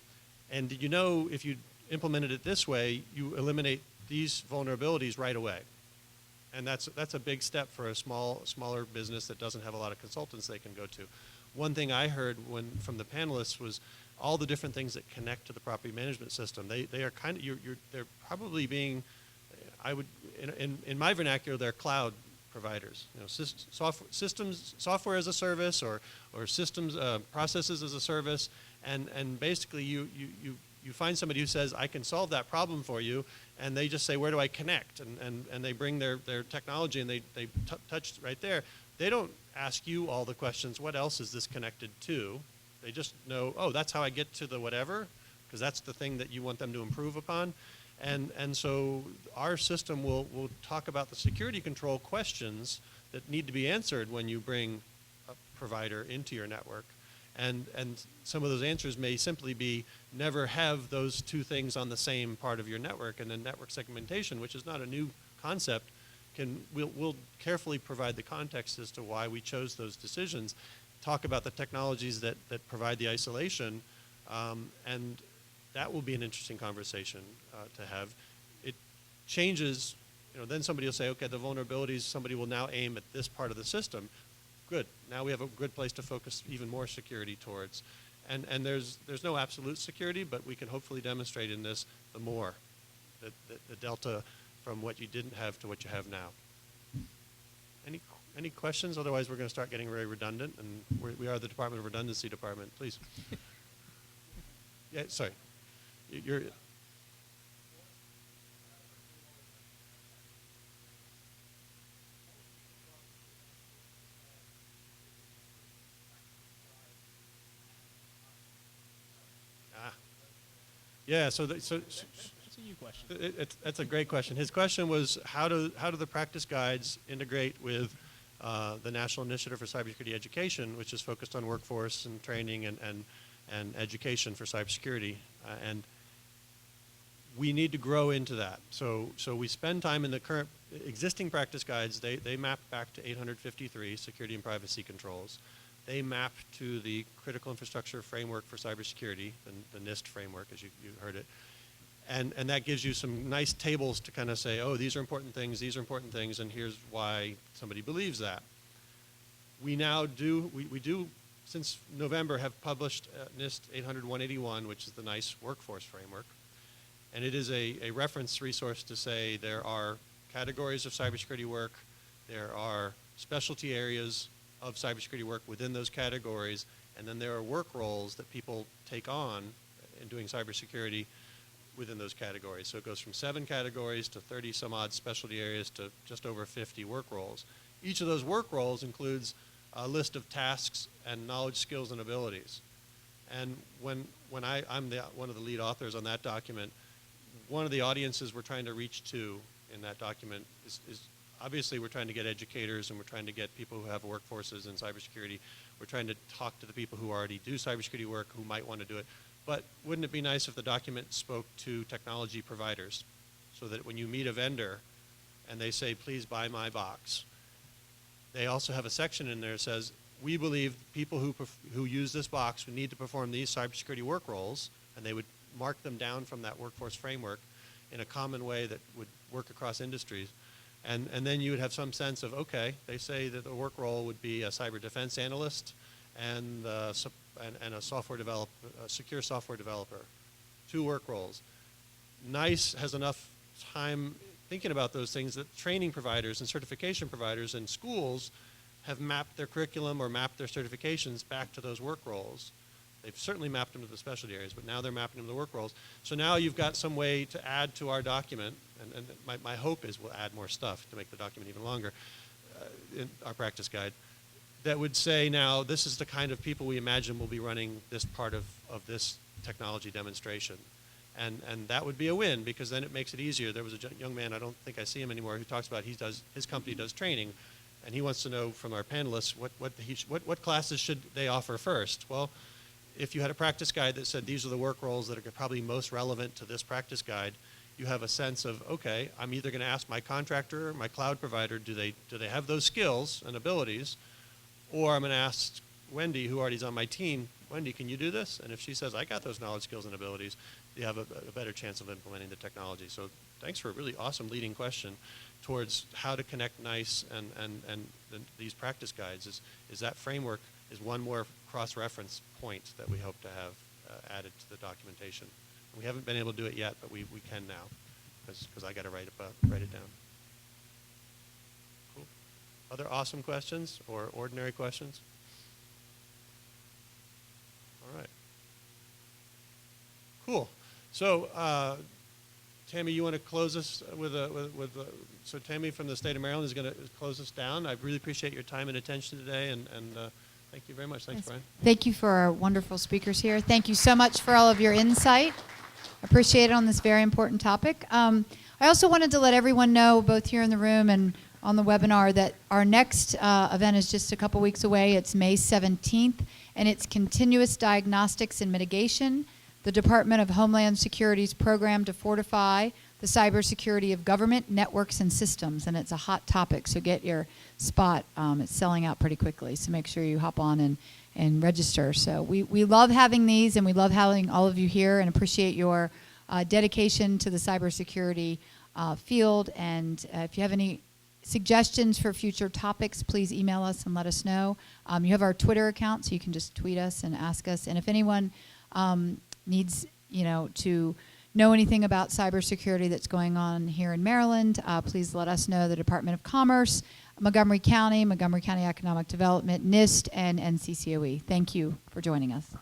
and did you know if you implemented it this way, you eliminate these vulnerabilities right away? And that's a big step for a smaller business that doesn't have a lot of consultants they can go to. One thing I heard from the panelists was all the different things that connect to the property management system. They are kind of they're probably being, I would in my vernacular, they're cloud providers. You know, software as a service, or systems processes as a service, and basically you find somebody who says, I can solve that problem for you, and they just say, where do I connect? And they bring their technology, and they touch right there. They don't ask you all the questions, what else is this connected to? They just know, oh, that's how I get to the whatever, because that's the thing that you want them to improve upon. And so our system will talk about the security control questions that need to be answered when you bring a provider into your network. And some of those answers may simply be never have those two things on the same part of your network. And then network segmentation, which is not a new concept, we'll carefully provide the context as to why we chose those decisions, talk about the technologies that provide the isolation, and that will be an interesting conversation to have. It changes, then somebody will say, okay, the vulnerabilities, somebody will now aim at this part of the system. Good. Now we have a good place to focus even more security towards. And there's no absolute security, but we can hopefully demonstrate in this the delta from what you didn't have to what you have now. Any questions? Otherwise, we're going to start getting very redundant, and we are the Department of Redundancy Department. Please. Yeah, sorry. You're. Yeah, that's a you question. That's a great question. His question was, how do the practice guides integrate with the National Initiative for Cybersecurity Education, which is focused on workforce and training and education for cybersecurity, and we need to grow into that. So we spend time in the current existing practice guides. They map back to 853 security and privacy controls. They map to the Critical Infrastructure Framework for Cybersecurity, the NIST framework, as you heard it. And that gives you some nice tables to kind of say, oh, these are important things, and here's why somebody believes that. We now do, since November, have published NIST 800-181, which is the NICE workforce framework. And it is a reference resource to say there are categories of cybersecurity work, there are specialty areas of cybersecurity work within those categories, and then there are work roles that people take on in doing cybersecurity within those categories. So it goes from 7 categories to 30 some odd specialty areas to just over 50 work roles. Each of those work roles includes a list of tasks and knowledge, skills, and abilities. And when I'm one of the lead authors on that document, one of the audiences we're trying to reach to in that document is obviously we're trying to get educators, and we're trying to get people who have workforces in cybersecurity. We're trying to talk to the people who already do cybersecurity work who might want to do it. But wouldn't it be nice if the document spoke to technology providers, so that when you meet a vendor and they say, please buy my box, they also have a section in there that says, we believe people who use this box who need to perform these cybersecurity work roles, and they would mark them down from that workforce framework in a common way that would work across industries. And then you would have some sense of, okay, they say that the work role would be a cyber defense analyst and a secure software developer. 2 work roles. NICE has enough time thinking about those things, that training providers and certification providers and schools have mapped their curriculum or mapped their certifications back to those work roles. They've certainly mapped them to the specialty areas, but now they're mapping them to the work roles. So now you've got some way to add to our document, and my hope is we'll add more stuff to make the document even longer, in our practice guide, that would say now this is the kind of people we imagine will be running this part of this technology demonstration. And that would be a win, because then it makes it easier. There was a young man, I don't think I see him anymore, who talks about his company does training, and he wants to know from our panelists what classes should they offer first. Well, if you had a practice guide that said these are the work roles that are probably most relevant to this practice guide, you have a sense of, okay, I'm either going to ask my contractor or my cloud provider, do they have those skills and abilities, or I'm going to ask Wendy, who already is on my team, Wendy, can you do this? And if she says, I got those knowledge, skills, and abilities, you have a better chance of implementing the technology. So thanks for a really awesome leading question towards how to connect NICE and these practice guides. Is that framework is one more cross-reference point that we hope to have added to the documentation. And we haven't been able to do it yet, but we can now, because I got to write it down. Cool. Other awesome questions or ordinary questions? All right. Cool. So, Tammy, you want to close us so Tammy from the state of Maryland is going to close us down. I really appreciate your time and attention today, and thank you very much. Thanks, Yes. Brian. Thank you for our wonderful speakers here. Thank you so much for all of your insight. Appreciate it on this very important topic. I also wanted to let everyone know, both here in the room and on the webinar, that our next event is just a couple weeks away. It's May 17th, and it's Continuous Diagnostics and Mitigation, the Department of Homeland Security's program to fortify the cybersecurity of government networks and systems, and it's a hot topic, so get your spot. It's selling out pretty quickly, so make sure you hop on and register. So we love having these, and we love having all of you here, and appreciate your dedication to the cybersecurity field. And if you have any suggestions for future topics, please email us and let us know. You have our Twitter account, so you can just tweet us and ask us. And if anyone needs to know anything about cybersecurity that's going on here in Maryland, please let us know. The Department of Commerce, Montgomery County Economic Development, NIST, and NCCoE. Thank you for joining us.